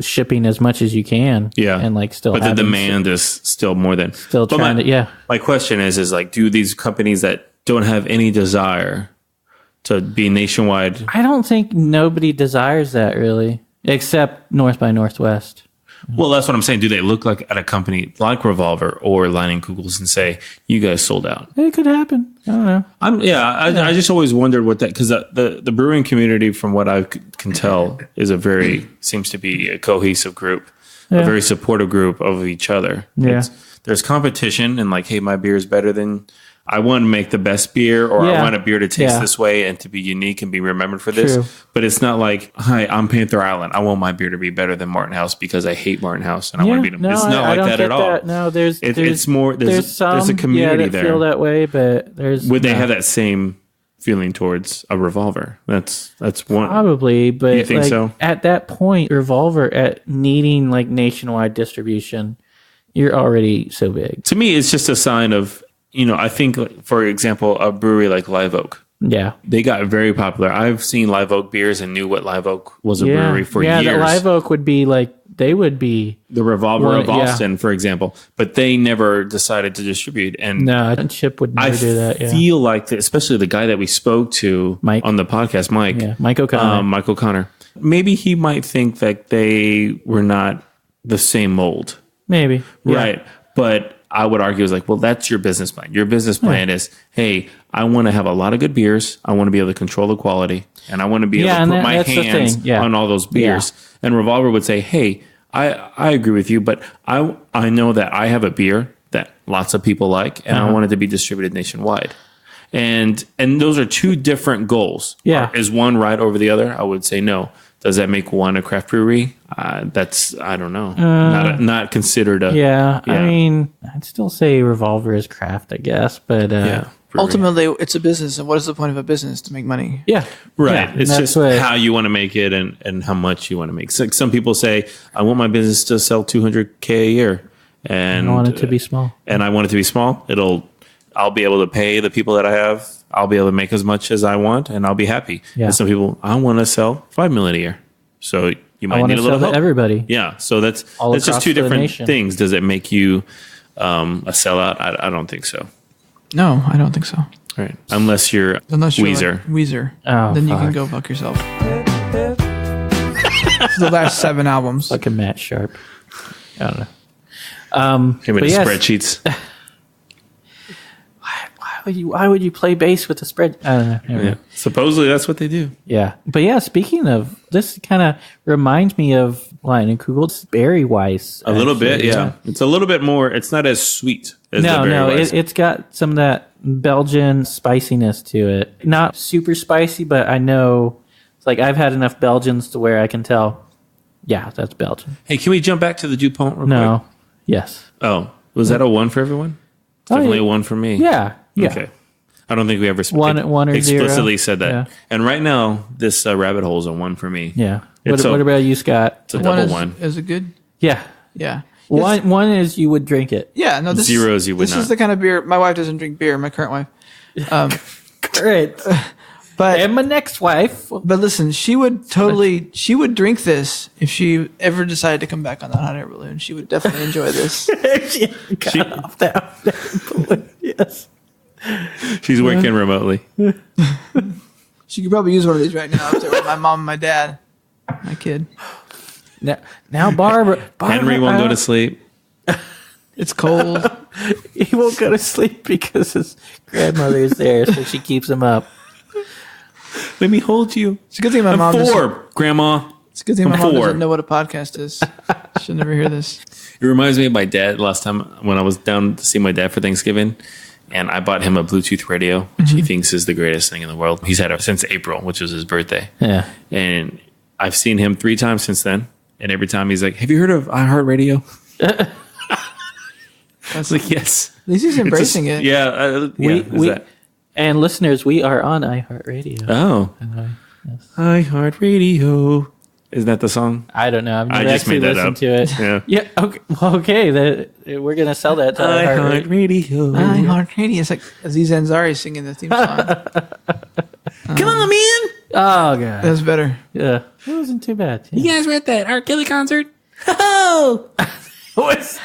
shipping as much as you can. Yeah. And still. But the demand is still more than. Still trying to, yeah. My question is do these companies that don't have any desire to be nationwide? I don't think nobody desires that really, except North by Northwest. Well, that's what I'm saying. Do they look like at a company like Revolver or Leinenkugels and say, you guys sold out? It could happen. I don't know. I just always wondered what that, because the brewing community, from what I can tell, seems to be a cohesive group, a very supportive group of each other. Yeah. There's competition and hey, my beer is better than... I want to make the best beer, or I want a beer to taste this way and to be unique and be remembered for this. True. But it's not like, hi, I'm Panther Island. I want my beer to be better than Martin House because I hate Martin House and I want to beat them. It's not like that at all. No, there's a community there. Feel that way, but would they have that same feeling towards a Revolver? That's one. Probably, but you think so? At that point, Revolver at needing nationwide distribution. you're already so big. To me, it's just a sign of, I think, for example, a brewery like Live Oak. Yeah. They got very popular. I've seen Live Oak beers and knew what Live Oak was a brewery for years. Yeah, Live Oak would be they would be the Revolver of Austin, for example, but they never decided to distribute. And no, Chip would never do that. I feel like, especially the guy that we spoke to on the podcast, Mike O'Connor. Maybe he might think that they were not the same mold. Maybe. Right. But I would argue is well, that's your business plan. Your business plan is, hey, I want to have a lot of good beers. I want to be able to control the quality, and I want to be able to put my hands on all those beers. Yeah. And Revolver would say, hey, I agree with you, but I know that I have a beer that lots of people like, and I want it to be distributed nationwide. And those are two different goals. Yeah. Is one right over the other? I would say no. Does that make one a craft brewery? That's, I don't know. Not considered a... Yeah, I mean, I'd still say Revolver is craft, I guess, but... ultimately, it's a business, and what is the point of a business? To make money. Yeah. Right. Yeah, it's just how you want to make it and how much you want to make. So some people say, I want my business to sell $200K a year. And I want it to be small. And I want it to be small. I'll be able to pay the people that I have. I'll be able to make as much as I want, and I'll be happy. Yeah. And some people, I want to sell $5 million a year. So you might need a little help. Everybody. Yeah. So that's just two different things. Does it make you a sellout? I don't think so. No, I don't think so. Right. Unless you're Weezer. Weezer. Oh, then you can go fuck yourself. The last 7 albums. Fucking Matt Sharp. I don't know. Spreadsheets. Why would you play bass with a spread? I don't know. Yeah. Supposedly that's what they do. Yeah. But yeah, speaking of, this kind of reminds me of Lion and Kugel's Berry Weiss. A little bit, yeah. It's a little bit more, it's not as sweet as the Berry Weiss. It's got some of that Belgian spiciness to it. Not super spicy, but I know, it's I've had enough Belgians to where I can tell, yeah, that's Belgian. Hey, can we jump back to the Dupont real quick? Yes. Oh, was that a 1 for everyone? Definitely a 1 for me. Yeah. Yeah. Okay. I don't think we ever one or explicitly 0. said that. Yeah. And right now, this Rabbit Hole is a 1 for me. Yeah. What about you, Scott? It's a double 1. Is it good? Yeah. Yeah. One is you would drink it. Yeah. No. 0 is you would not. This is the kind of beer. My wife doesn't drink beer. My current wife. Great. And my next wife. But listen, she would drink this if she ever decided to come back on that hot air balloon. She would definitely enjoy this. she got off that balloon. Yes. She's working remotely. She could probably use one of these right now up there with my mom and my dad. My kid. Now Barbara Henry won't go to sleep. It's cold. He won't go to sleep because his grandmother is there, so she keeps him up. Let me hold you. It's a good thing my mom Grandma. It's a good thing my mom doesn't know what a podcast is. She'll never hear this. It reminds me of my dad last time when I was down to see my dad for Thanksgiving. And I bought him a Bluetooth radio, which he thinks is the greatest thing in the world. He's had it since April, which was his birthday. Yeah. And I've seen him 3 times since then. And every time he's like, have you heard of iHeartRadio? I was like, yes. At least he's embracing it. Yeah. And listeners, we are on iHeartRadio. Oh. Yes. iHeartRadio. Isn't that the song? I don't know. I've never actually listened to it. Yeah. Yeah. Okay. Well, okay. We're gonna sell that to iHeartRadio. iHeartRadio. It's like Aziz Ansari singing the theme song. Come on, man. Oh god, that was better. Yeah, it wasn't too bad. Yeah. You guys were at that R. Kelly concert? Oh. What's?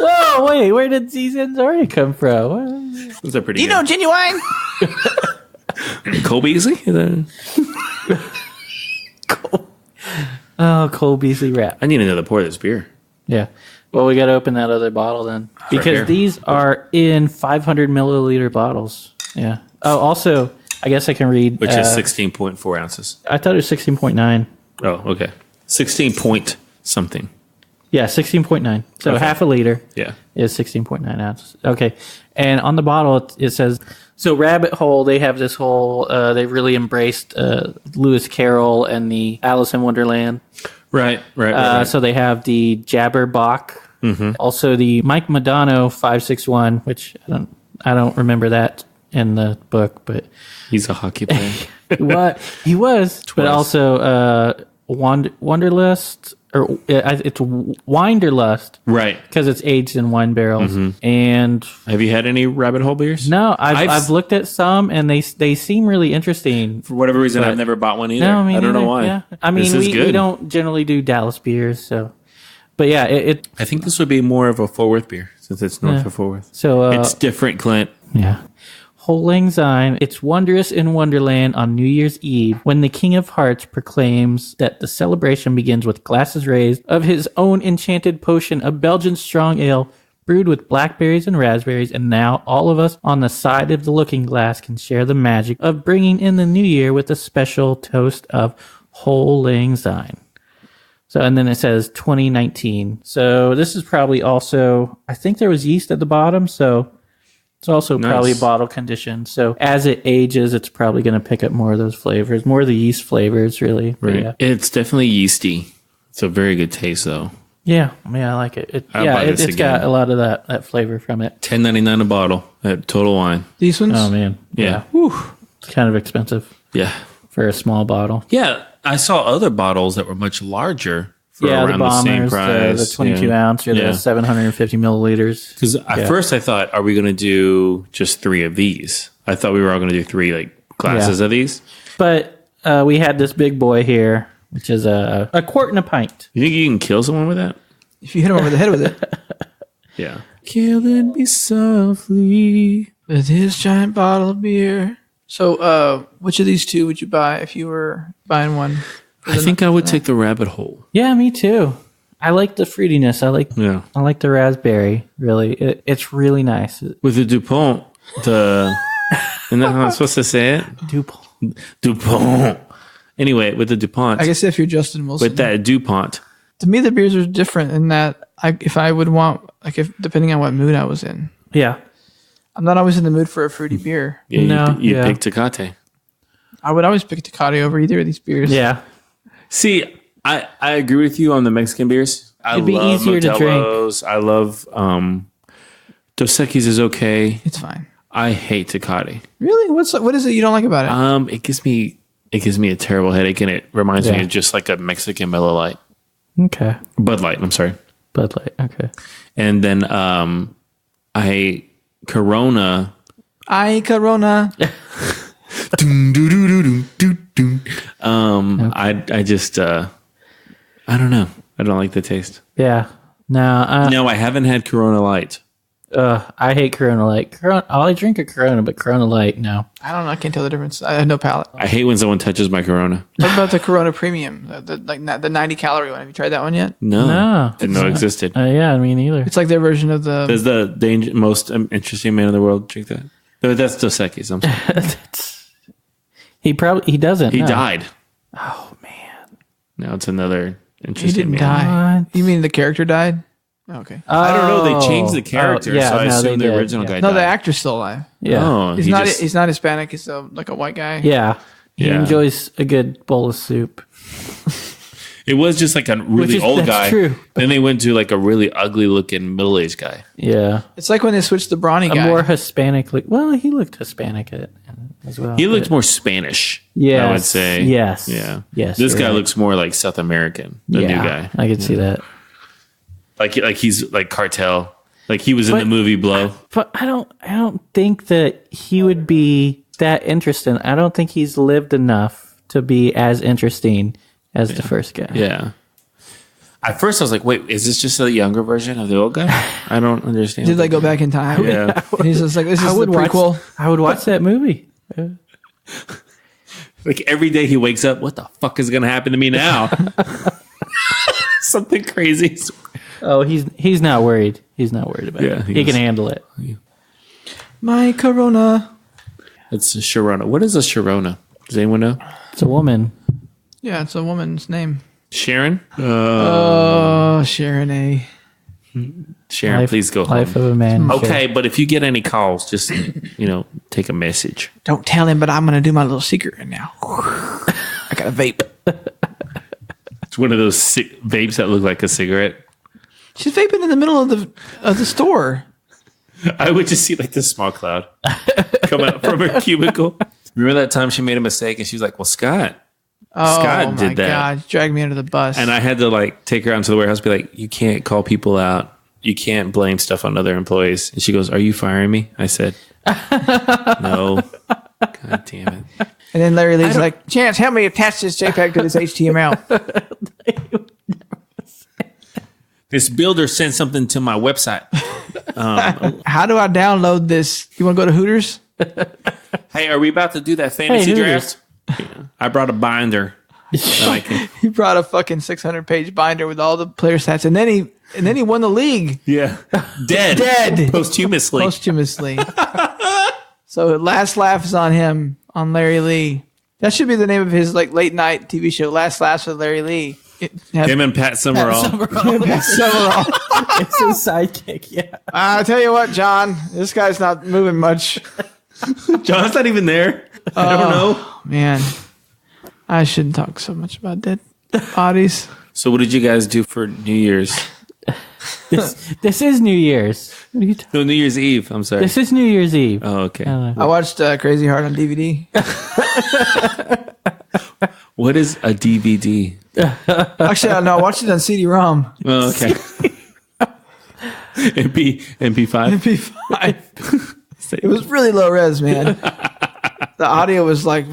Whoa! Wait, where did Aziz Ansari come from? Those are pretty. You know, Genuine. Cole Beasley. Cole Beasley rap. I need another pour of this beer. Yeah. Well, we got to open that other bottle then. Because these are in 500 milliliter bottles. Yeah. Oh, also, I guess I can read. Which is 16.4 ounces. I thought it was 16.9. Oh, okay. 16 point something. Yeah, 16.9. So half a liter is 16.9 ounces. Okay. And on the bottle, it says, so Rabbit Hole, they have this whole, they really embraced Lewis Carroll and the Alice in Wonderland. Right. So they have the Jabberwock. Mm-hmm. Also the Mike Modano 561, which I don't remember that in the book, but he's a hockey player. He was. But also Wanderlust, or it's Winderlust, right? Because it's aged in wine barrels. Mm-hmm. And have you had any Rabbit Hole beers? No, I've looked at some, and they seem really interesting. For whatever reason, I've never bought one either. No, I don't know why. Yeah. I mean, we don't generally do Dallas beers, so. But yeah, I think this would be more of a Fort Worth beer since it's north of Fort Worth. So it's different, Clint. Yeah. Hole Lang Syne, it's wondrous in Wonderland on New Year's Eve when the King of Hearts proclaims that the celebration begins with glasses raised of his own enchanted potion of Belgian strong ale brewed with blackberries and raspberries, and now all of us on the side of the looking glass can share the magic of bringing in the new year with a special toast of Hole Lang Syne. So, and then it says 2019. So this is probably also, I think there was yeast at the bottom, so it's also probably bottle conditioned. So as it ages, it's probably going to pick up more of those flavors, more of the yeast flavors, really. Right. Yeah. It's definitely yeasty. It's a very good taste, though. Yeah, I like it. It's got a lot of that flavor from it. $10.99 a bottle at Total Wine. These ones? Oh, man. Yeah. It's kind of expensive. Yeah. For a small bottle. Yeah, I saw other bottles that were much larger. For around the bombers, the same price. The 22 ounce or the 750 milliliters. Because at first I thought, are we going to do just 3 of these? I thought we were all going to do 3 like glasses of these. But we had this big boy here, which is a quart and a pint. You think you can kill someone with that? If you hit him over the head with it. Yeah. Killing me softly with his giant bottle of beer. So, which of these two would you buy if you were buying one? I think I would take the Rabbit Hole. Yeah, me too. I like the fruitiness. I like the raspberry. Really, it's really nice. With the Dupont, isn't that how I'm supposed to say it? Dupont. Anyway, with the Dupont. I guess if you're Justin Wilson. With that Dupont. To me, the beers are different in that if I would want, depending on what mood I was in. Yeah. I'm not always in the mood for a fruity beer. Yeah, you pick Tecate. I would always pick Tecate over either of these beers. Yeah. See, I agree with you on the Mexican beers. It'd be easier to drink. I love Dos Equis is okay. It's fine. I hate Tecate. Really? What is it you don't like about it? It gives me a terrible headache, and it reminds me of just like a Mexican Miller Lite. Okay. Bud Light. I'm sorry. Bud Light. Okay. And then Corona. I just I don't know. I don't like the taste. Yeah. No. No, I haven't had Corona Light. I hate Corona Light. I drink a Corona, but Corona Light, no. I don't know. I can't tell the difference. I have no palate. I hate when someone touches my Corona. What about the Corona Premium? The 90 calorie one. Have you tried that one yet? No. Didn't know it existed. Yeah, me neither. It's like their version of the. Does the most interesting man in the world drink that? No, that's Dos Equis. I'm sorry. He doesn't. He died. Oh man. Now it's another interesting man. He didn't die. You mean the character died? Okay. I don't know. They changed the character, so I assume the original guy died. No, the actor's still alive. Yeah. Oh, he's not Hispanic. He's like a white guy. Yeah. He enjoys a good bowl of soup. It was just like a really old guy. True. Then they went to like a really ugly looking middle-aged guy. Yeah. It's like when they switched the brawny guy. A more Hispanic. Well, he looked Hispanic as well. He looked more Spanish. Yeah. I would say. Yes. Yeah. Yes. This guy looks more like South American. The new guy. I could see that. Like he's like Cartel. Like he was in the movie Blow. But I don't think that he would be that interesting. I don't think he's lived enough to be as interesting as the first guy. Yeah. At first I was like, wait, is this just a younger version of the old guy? I don't understand. Did they go back in time? Yeah. And he's just like, this is the prequel. I would watch that movie. Like every day he wakes up, what the fuck is going to happen to me now? Something crazy. Oh, he's not worried. He's not worried about it. He can handle it. My Corona. It's a Sharona. What is a Sharona? Does anyone know? It's a woman. Yeah, it's a woman's name. Sharon? Sharon A. Sharon, please go home. Life of a man. Okay, but if you get any calls, just, take a message. Don't tell him, but I'm going to do my little secret right now. I got a vape. It's one of those vapes that look like a cigarette. She's vaping in the middle of the store. I would just see like this small cloud come out from her cubicle. Remember that time she made a mistake and she was like, well, Scott, Scott did that. God, dragged me under the bus. And I had to like take her out to the warehouse and be like, you can't call people out. You can't blame stuff on other employees. And she goes, are you firing me? I said, no. God damn it. And then Larry Lee's like, Chance, help me attach this JPEG to this HTML. This builder sent something to my website. How do I download this? You want to go to Hooters? Hey, are we about to do that fantasy draft? Yeah. I brought a binder. He brought a fucking 600-page binder with all the player stats, and then he won the league. Yeah, dead posthumously. So last laugh is on him, on Larry Lee. That should be the name of his like late night TV show. Last laughs with Larry Lee. Him and Pat Summerall. Pat Summerall. It's his sidekick. Yeah. I'll tell you what, John. This guy's not moving much. John's not even there. I don't know. Man, I shouldn't talk so much about dead bodies. So what did you guys do for New Year's? This is New Year's. What are you No, New Year's Eve. I'm sorry. This is New Year's Eve. Oh, okay. I watched Crazy Heart on DVD. What is a DVD? Actually, no, I watched it on CD-ROM. Oh, okay. MP5? MP5. It was really low res, man. The audio was like...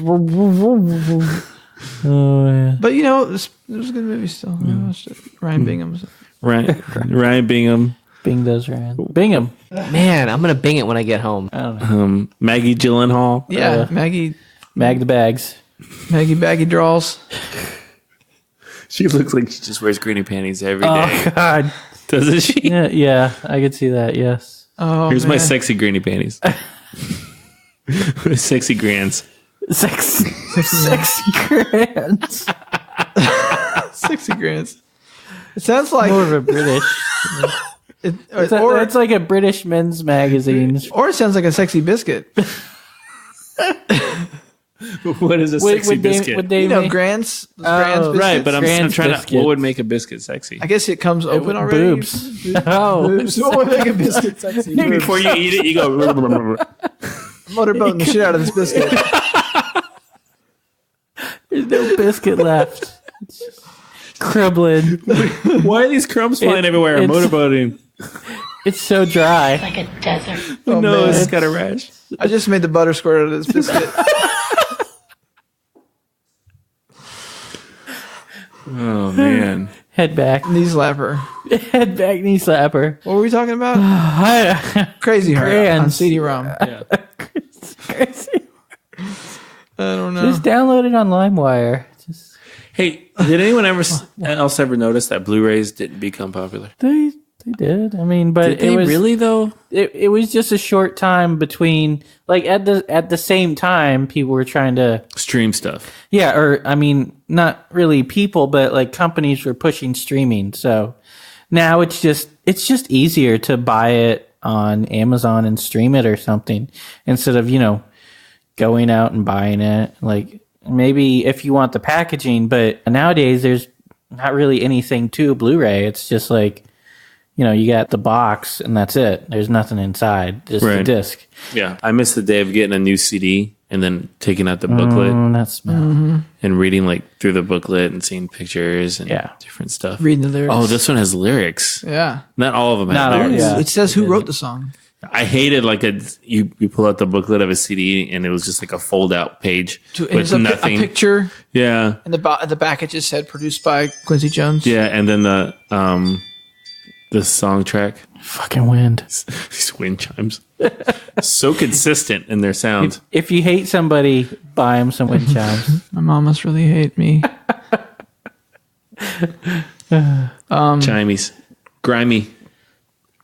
Oh, yeah. But, you know, it was a good movie still. I watched it. Ryan Bingham's. Ryan Bingham. Bing does Ryan. Bingham. Man, I'm going to bing it when I get home. I don't know. Maggie Gyllenhaal. Yeah, Maggie Mag the bags. Maggie Baggy Draws. She looks like she just wears granny panties every day. Oh, God. Doesn't she? Yeah, I could see that, yes. Oh, Here's man. my sexy granny panties. Sexy grands. Sexy grands. $60 grand. It sounds like More of a British. It's like a British men's magazine. Or it sounds like a sexy biscuit. What is a sexy biscuit? Would they You know, make Grant's biscuits. Right, but I'm Grand's trying biscuits. to. What would make a biscuit sexy? I guess it comes open already. boobs? Oh, Boobs. What would make a biscuit sexy? Boobs. Before you eat it, you go. Motorboating the shit out of this biscuit. there's no biscuit left. It's just cribbling. Why are these crumbs flying everywhere? it's- Motorboating. It's so dry. Like a desert. Oh, No, man. it's got a rash. I just made the butter squirt out of this biscuit. Oh man. Head back. Knee slapper. Head back, knee slapper. What were we talking about? Crazy Heart on Grants. CD-ROM. Crazy. I don't know. Just download it on LimeWire. Just Hey, did anyone else ever notice that Blu-rays didn't become popular? they did. I mean, but Did they it was really though? It was just a short time between, like at the same time people were trying to Stream stuff. yeah, or I mean, not really people, but like companies were pushing streaming. So now it's just easier to buy it on Amazon and stream it or something instead of, going out and buying it. Like maybe if you want the packaging, but nowadays there's not really anything to Blu-ray. It's just like, you got the box and that's it. There's nothing inside, just the Right. disc. Yeah, I miss the day of getting a new CD and then taking out the booklet That smell. and reading like through the booklet and seeing pictures and Yeah. different stuff. Reading the lyrics. Oh, this one has lyrics. Yeah. Not all of them Not have all, lyrics. yeah. It says who wrote the song. I hated like you pull out the booklet of a CD and it was just like a fold out page And with it's a nothing. picture, Yeah, and the back it just said produced by Quincy Jones. yeah, and then the song track, Fucking wind. these wind chimes, so consistent in their sound. If you hate somebody, buy them some wind chimes. My mom must really hate me. Chimies, grimy.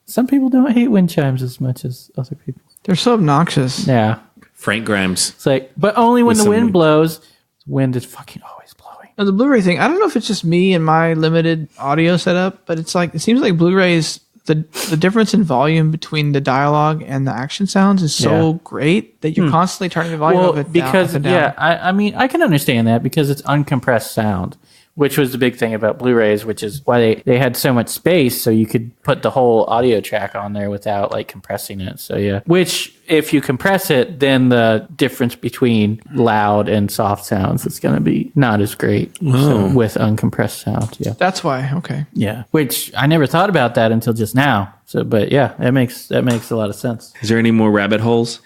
Some people don't hate wind chimes as much as other people. They're so obnoxious. Yeah. Frank Grimes. It's like, but only when With the some- wind blows. Wind is fucking always blowing. Now, the Blu-ray thing, I don't know if it's just me and my limited audio setup, but it seems like Blu-rays, the difference in volume between the dialogue and the action sounds is so great that you're constantly turning the volume Well, up and because down. I mean, I can understand that because it's uncompressed sound. which was the big thing about Blu-rays, which is why they had so much space, so you could put the whole audio track on there without like compressing it. So yeah, which if you compress it, then the difference between loud and soft sounds is going to be not as great with uncompressed sound. Yeah, that's why. Okay. Yeah, which I never thought about that until just now. So, but yeah, that makes a lot of sense. Is there any more rabbit holes?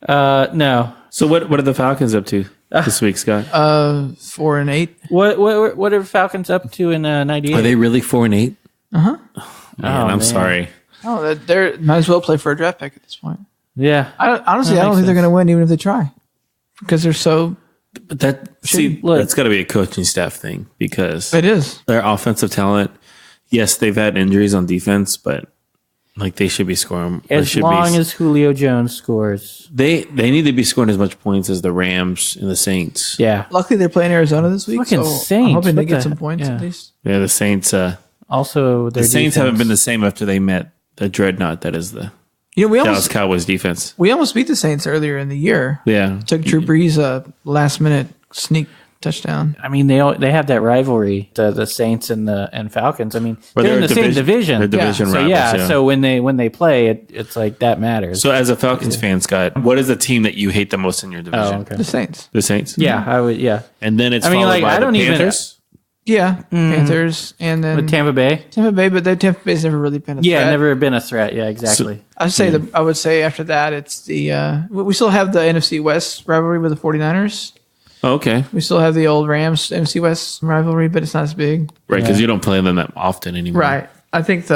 No. So what are the Falcons up to this week, Scott? 4-8. What are Falcons up to in 98? Are they really 4-8? Uh-huh. Man, I'm sorry. Oh, they might as well play for a draft pick at this point. Yeah. I don't think they're going to win even if they try, because they're so. But that's got to be a coaching staff thing, because it is their offensive talent. Yes, they've had injuries on defense, but like they should be scoring as long as Julio Jones scores. They need to be scoring as much points as the Rams and the Saints. Yeah. Luckily, they're playing Arizona this week. Fucking so Saints. I'm hoping they get some points at least. Yeah, the Saints. Also, the Saints haven't been the same after they met the dreadnought that is the Dallas Cowboys defense. We almost beat the Saints earlier in the year. Yeah, took Drew Brees a last minute sneak touchdown. I mean, they have that rivalry, the Saints and Falcons. I mean, they're in the same division. They're division rivals. Yeah. So when they play, it's like that matters. So as a Falcons fan, Scott, what is the team that you hate the most in your division? Oh, okay. The Saints. The Saints. Yeah, I would. Yeah, and then it's followed by the Panthers. Panthers, and then with Tampa Bay, but Tampa Bay's never really been a threat. Never been a threat. Yeah, exactly. So, I would say after that, it's the we still have the NFC West rivalry with the 49ers. Oh, okay. We still have the old Rams NFC West rivalry, but it's not as big. Right, because you don't play them that often anymore. Right. I think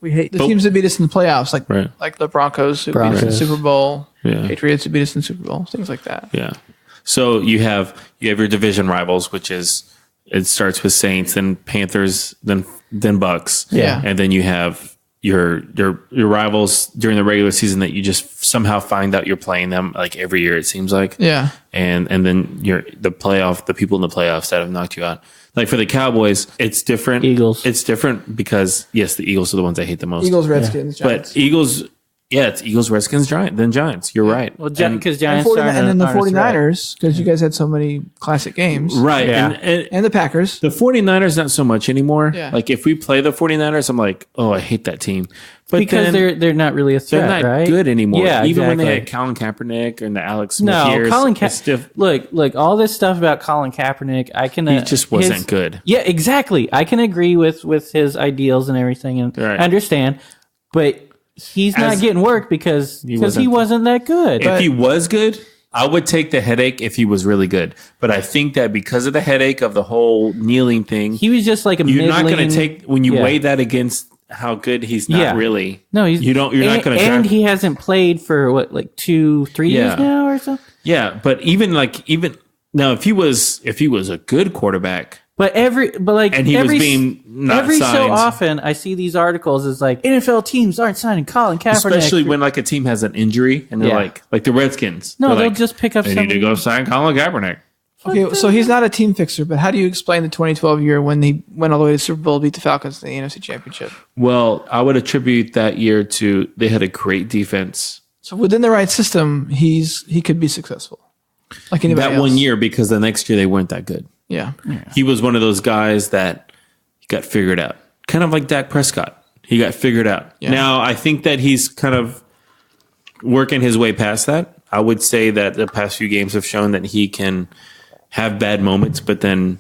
we hate the teams that beat us in the playoffs, like the Broncos who beat us in the Super Bowl, Patriots who beat us in the Super Bowl, things like that. Yeah. So you have your division rivals, which is it starts with Saints, then Panthers, then Bucks. Yeah. And then you have your rivals during the regular season that you just somehow find out you're playing them like every year, it seems like. Yeah. And then the people in the playoffs that have knocked you out. Like for the Cowboys, it's different. Eagles. It's different because yes, the Eagles are the ones I hate the most. Eagles, Redskins, Giants. But Eagles, it's Eagles, Redskins, then Giants. You're right. Well, because Giants and then the 49ers, because you guys had so many classic games. Right. Yeah. And the Packers. The 49ers, not so much anymore. Yeah. Like if we play the 49ers, I'm like, oh, I hate that team. But because they're not really a threat, they're not right? good anymore. Yeah, even when they exactly. had Colin Kaepernick and the Alex Smith years. Colin Kaepernick. Look, all this stuff about Colin Kaepernick, I can. He just wasn't good. Yeah, exactly. I can agree with his ideals and everything, and I understand, but he's not getting work because he wasn't that good. If he was good, I would take the headache if he was really good. But I think that because of the headache of the whole kneeling thing, he was just like a you're not going to middling- take when you weigh that against how good he's not really. No, you're not going to. And he hasn't played for what, like 2-3 years now or something. Yeah, but even now, if he was a good quarterback. But every being not every signed. so often I see these articles is like NFL teams aren't signing Colin Kaepernick, especially when like a team has an injury and they're like the Redskins. No, they'll like, just pick up. They need to go sign Colin Kaepernick. Okay, so he's not a team fixer, but how do you explain the 2012 year when he went all the way to the Super Bowl, beat the Falcons in the NFC Championship? Well, I would attribute that year to they had a great defense. So within the right system, he could be successful. Like anybody else. 1 year, because the next year they weren't that good. Yeah. He was one of those guys that got figured out. Kind of like Dak Prescott. He got figured out. Yeah. Now, I think that he's kind of working his way past that. I would say that the past few games have shown that he can have bad moments, but then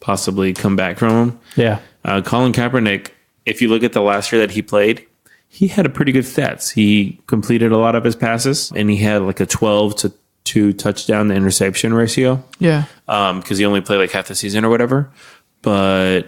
possibly come back from them. Yeah. Colin Kaepernick, if you look at the last year that he played, he had a pretty good stats. He completed a lot of his passes, and he had like a 12-2 touchdown to interception ratio. Yeah. Because he only played like half the season or whatever. But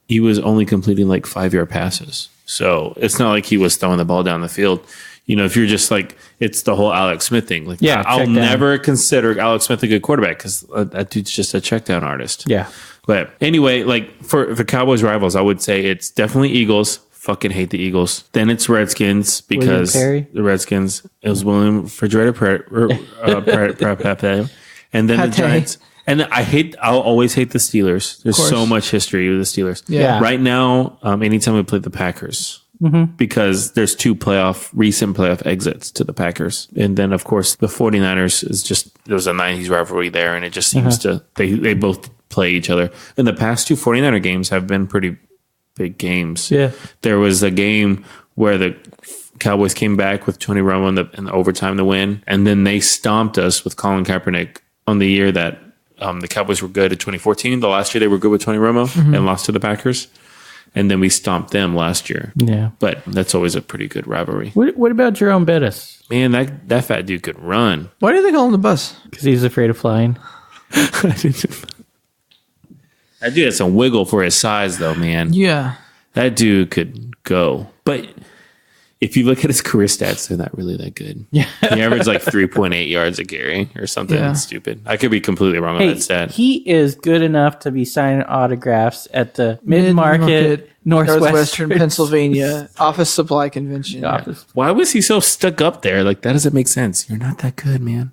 he was only completing like 5-yard passes. So it's not like he was throwing the ball down the field. You know, if you're just like, it's the whole Alex Smith thing. Like, I'll never consider Alex Smith a good quarterback because that dude's just a check down artist. Yeah. But anyway, like for the Cowboys rivals, I would say it's definitely Eagles. Fucking hate the Eagles. Then it's Redskins because the Redskins. It was William Refrigerator Pratt. And then the Giants. And I'll always hate the Steelers. There's so much history with the Steelers. Yeah. Right now, anytime we play the Packers, because there's 2 recent playoff exits to the Packers. And then, of course, the 49ers is just, there was a 90s rivalry there, and it just seems to, they both play each other. And the past two 49er games have been pretty big games. Yeah. There was a game where the Cowboys came back with Tony Romo in the overtime to win, and then they stomped us with Colin Kaepernick on the year that the Cowboys were good at 2014. The last year they were good with Tony Romo and lost to the Packers. And then we stomped them last year. Yeah. But that's always a pretty good rivalry. What about Jerome Bettis? Man, that fat dude could run. Why do they call him the bus? Because he's afraid of flying. That dude had some wiggle for his size, though, man. Yeah. That dude could go. But if you look at his career stats, they're not really that good. Yeah. He averaged like 3.8 yards a carry or something stupid. I could be completely wrong on that stat. He is good enough to be signing autographs at the Mid-Market, Northwestern Pennsylvania Office Supply Convention. Why was he so stuck up there? Like, that doesn't make sense. You're not that good, man.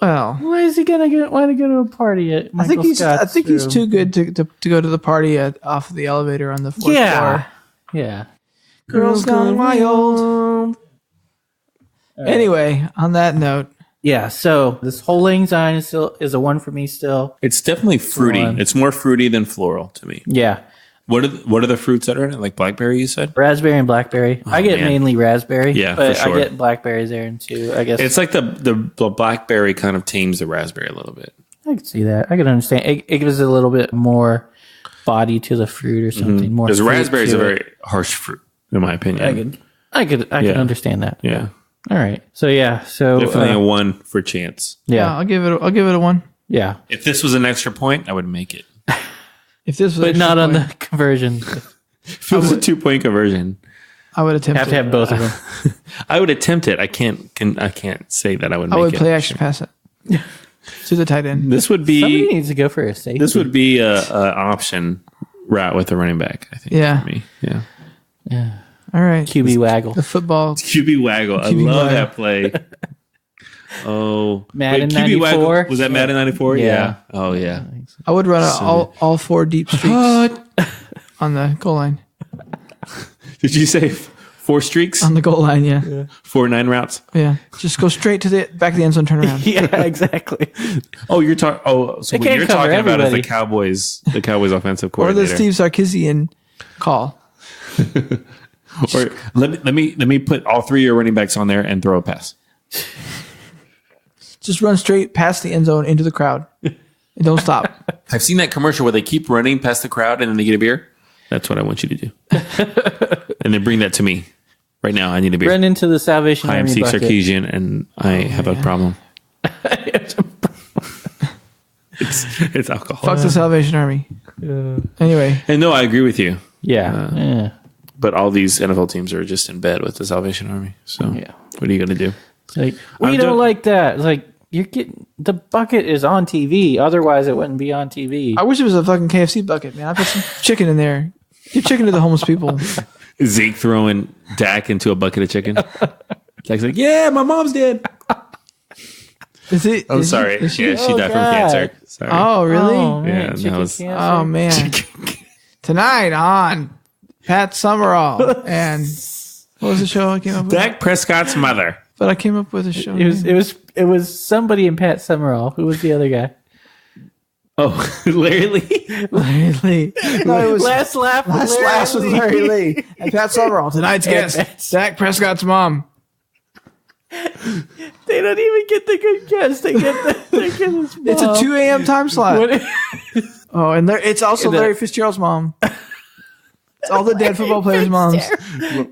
Well, why is he gonna want to go to a party at Michael I think he's too good to go to the party off of the elevator on the fourth floor. Yeah. Girls Gone Wild. Anyway, on that note. Yeah, so this Hole Lang Syne is a one for me still. It's definitely fruity. It's more fruity than floral to me. Yeah. What are the fruits that are in it? Like blackberry, you said? Raspberry and blackberry. I get mainly raspberry. Yeah, but for sure. I get blackberries there too, I guess. It's like the blackberry kind of tames the raspberry a little bit. I can see that. I can understand. It gives a little bit more body to the fruit or something. More because raspberry is a very harsh fruit, in my opinion. I could understand that. Yeah. All right. So definitely a 1 for chance. Yeah. I'll give it a 1. Yeah. If this was an extra point, I would make it. If this was but not on the conversion. If it was a 2-point conversion, I would attempt have to have both of them. I would attempt it. I can't say that I would make it. I would play action pass it. To the tight end. This would be somebody needs to go for a safety. This would be an option route with the running back, I think. Yeah. For me. Yeah. All right. QB waggle. The football. QB waggle. I love that play. Oh, Madden 94. Was that Madden 94? Yeah. Oh, yeah. I would run all 4 deep streaks on the goal line. Did you say 4 streaks? On the goal line, yeah. 4 9 routes? Yeah. Just go straight to the back of the end zone, turn around. Yeah, exactly. So what you're talking about is the Cowboys offensive coordinator. Or the Steve Sarkisian call. Or let me put all 3 of your running backs on there and throw a pass. Just run straight past the end zone into the crowd. And don't stop. I've seen that commercial where they keep running past the crowd and then they get a beer. That's what I want you to do. And then bring that to me. Right now, I need a beer. Run into the Salvation Army I am Steve bucket. Sarkisian and I have a problem. It's alcohol. Fuck the Salvation Army. Anyway. And no, I agree with you. Yeah. But all these NFL teams are just in bed with the Salvation Army. So what are you going to do? It's like, we don't like that. It's like, you're getting the bucket is on TV. Otherwise, it wouldn't be on TV. I wish it was a fucking KFC bucket, man. I put some chicken in there. Give chicken to the homeless people. Zeke throwing Dak into a bucket of chicken. Dak's like, yeah, my mom's dead. Is it? I'm sorry. Is she died from cancer. Sorry. Oh, really? Oh, man. Yeah, Oh, man. Tonight on Pat Summerall and what was the show I came up with? Dak Prescott's mother. But I came up with a show. It was somebody in Pat Summerall. Who was the other guy? Oh, Larry Lee. Larry Lee. No, it was Last Laugh with Larry Lee. And Pat Summerall. Tonight's guest, Dak Prescott's mom. They don't even get the good guess. They get his mom. It's a 2 a.m. time slot. And it's also Larry Fitzgerald's mom. It's all the dead football players' moms.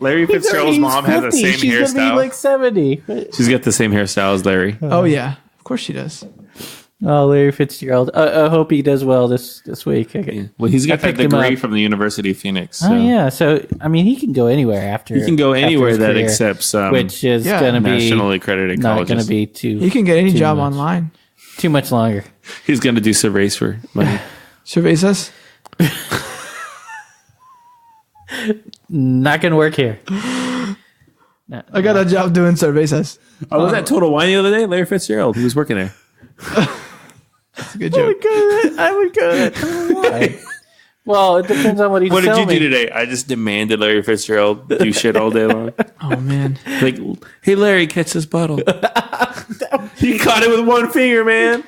Larry Fitzgerald's mom has the same She's hairstyle. Gonna be like 70. She's got the same hairstyle as Larry. Oh yeah, of course she does. Oh, Larry Fitzgerald. I hope he does well this week. Well, he's got that degree from the University of Phoenix. So. Oh yeah, so I mean, he can go anywhere after. He can go anywhere that career, accepts which is going to be nationally accredited not colleges. going to be too. He can get any job online. Too much longer. He's going to do surveys for money. Surveys us. Not going to work here. I got a job doing surveys. I was at Total Wine the other day. Larry Fitzgerald, he was working there. That's a good joke. I would go to that Total Wine. Well, it depends on what he's What did you me. do today? I just demanded Larry Fitzgerald do shit all day long. Oh man! Like, hey Larry, catch this bottle. You caught it with one finger, man.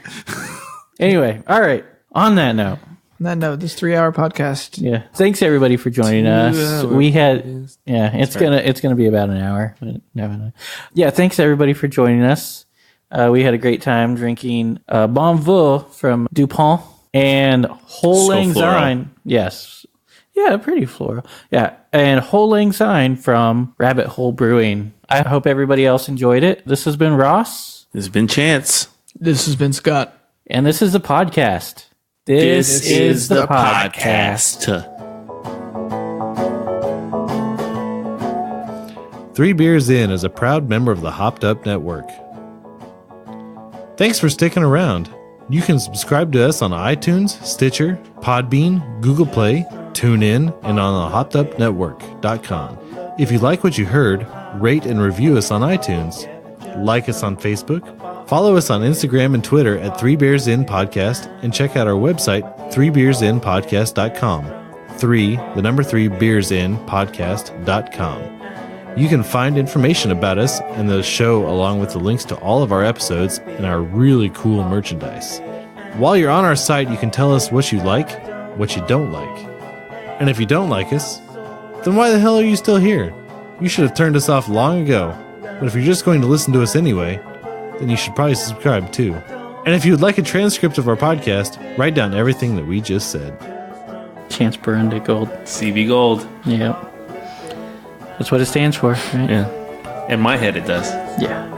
Anyway, all right. On that note, On that note, this 3-hour podcast. Yeah. Thanks everybody for joining us. We had it's gonna be about an hour. But no. Yeah, thanks everybody for joining us. We had a great time drinking Bons Voeux from Dupont and Hole Lang Syne. Yes. Yeah, pretty floral. Yeah. And Hole Lang Syne from Rabbit Hole Brewing. I hope everybody else enjoyed it. This has been Ross. This has been Chance. This has been Scott. And this is the podcast. This is the podcast. Three Beers In is a proud member of the Hopped Up Network. Thanks for sticking around. You can subscribe to us on iTunes, Stitcher, Podbean, Google Play, TuneIn, and on the hoppedupnetwork.com. If you like what you heard, rate and review us on iTunes. Like us on Facebook. Follow us on Instagram and Twitter at 3 Beers In Podcast, and check out our website, 3beersinpodcast.com. 3 beersinpodcast.com. You can find information about us and the show along with the links to all of our episodes and our really cool merchandise. While you're on our site, you can tell us what you like, what you don't like. And if you don't like us, then why the hell are you still here? You should have turned us off long ago. But if you're just going to listen to us anyway, then you should probably subscribe too. And if you would like a transcript of our podcast, write down everything that we just said. Chance Burundi Gold. CB Gold. Yeah. That's what it stands for, right? Yeah. In my head, it does. Yeah.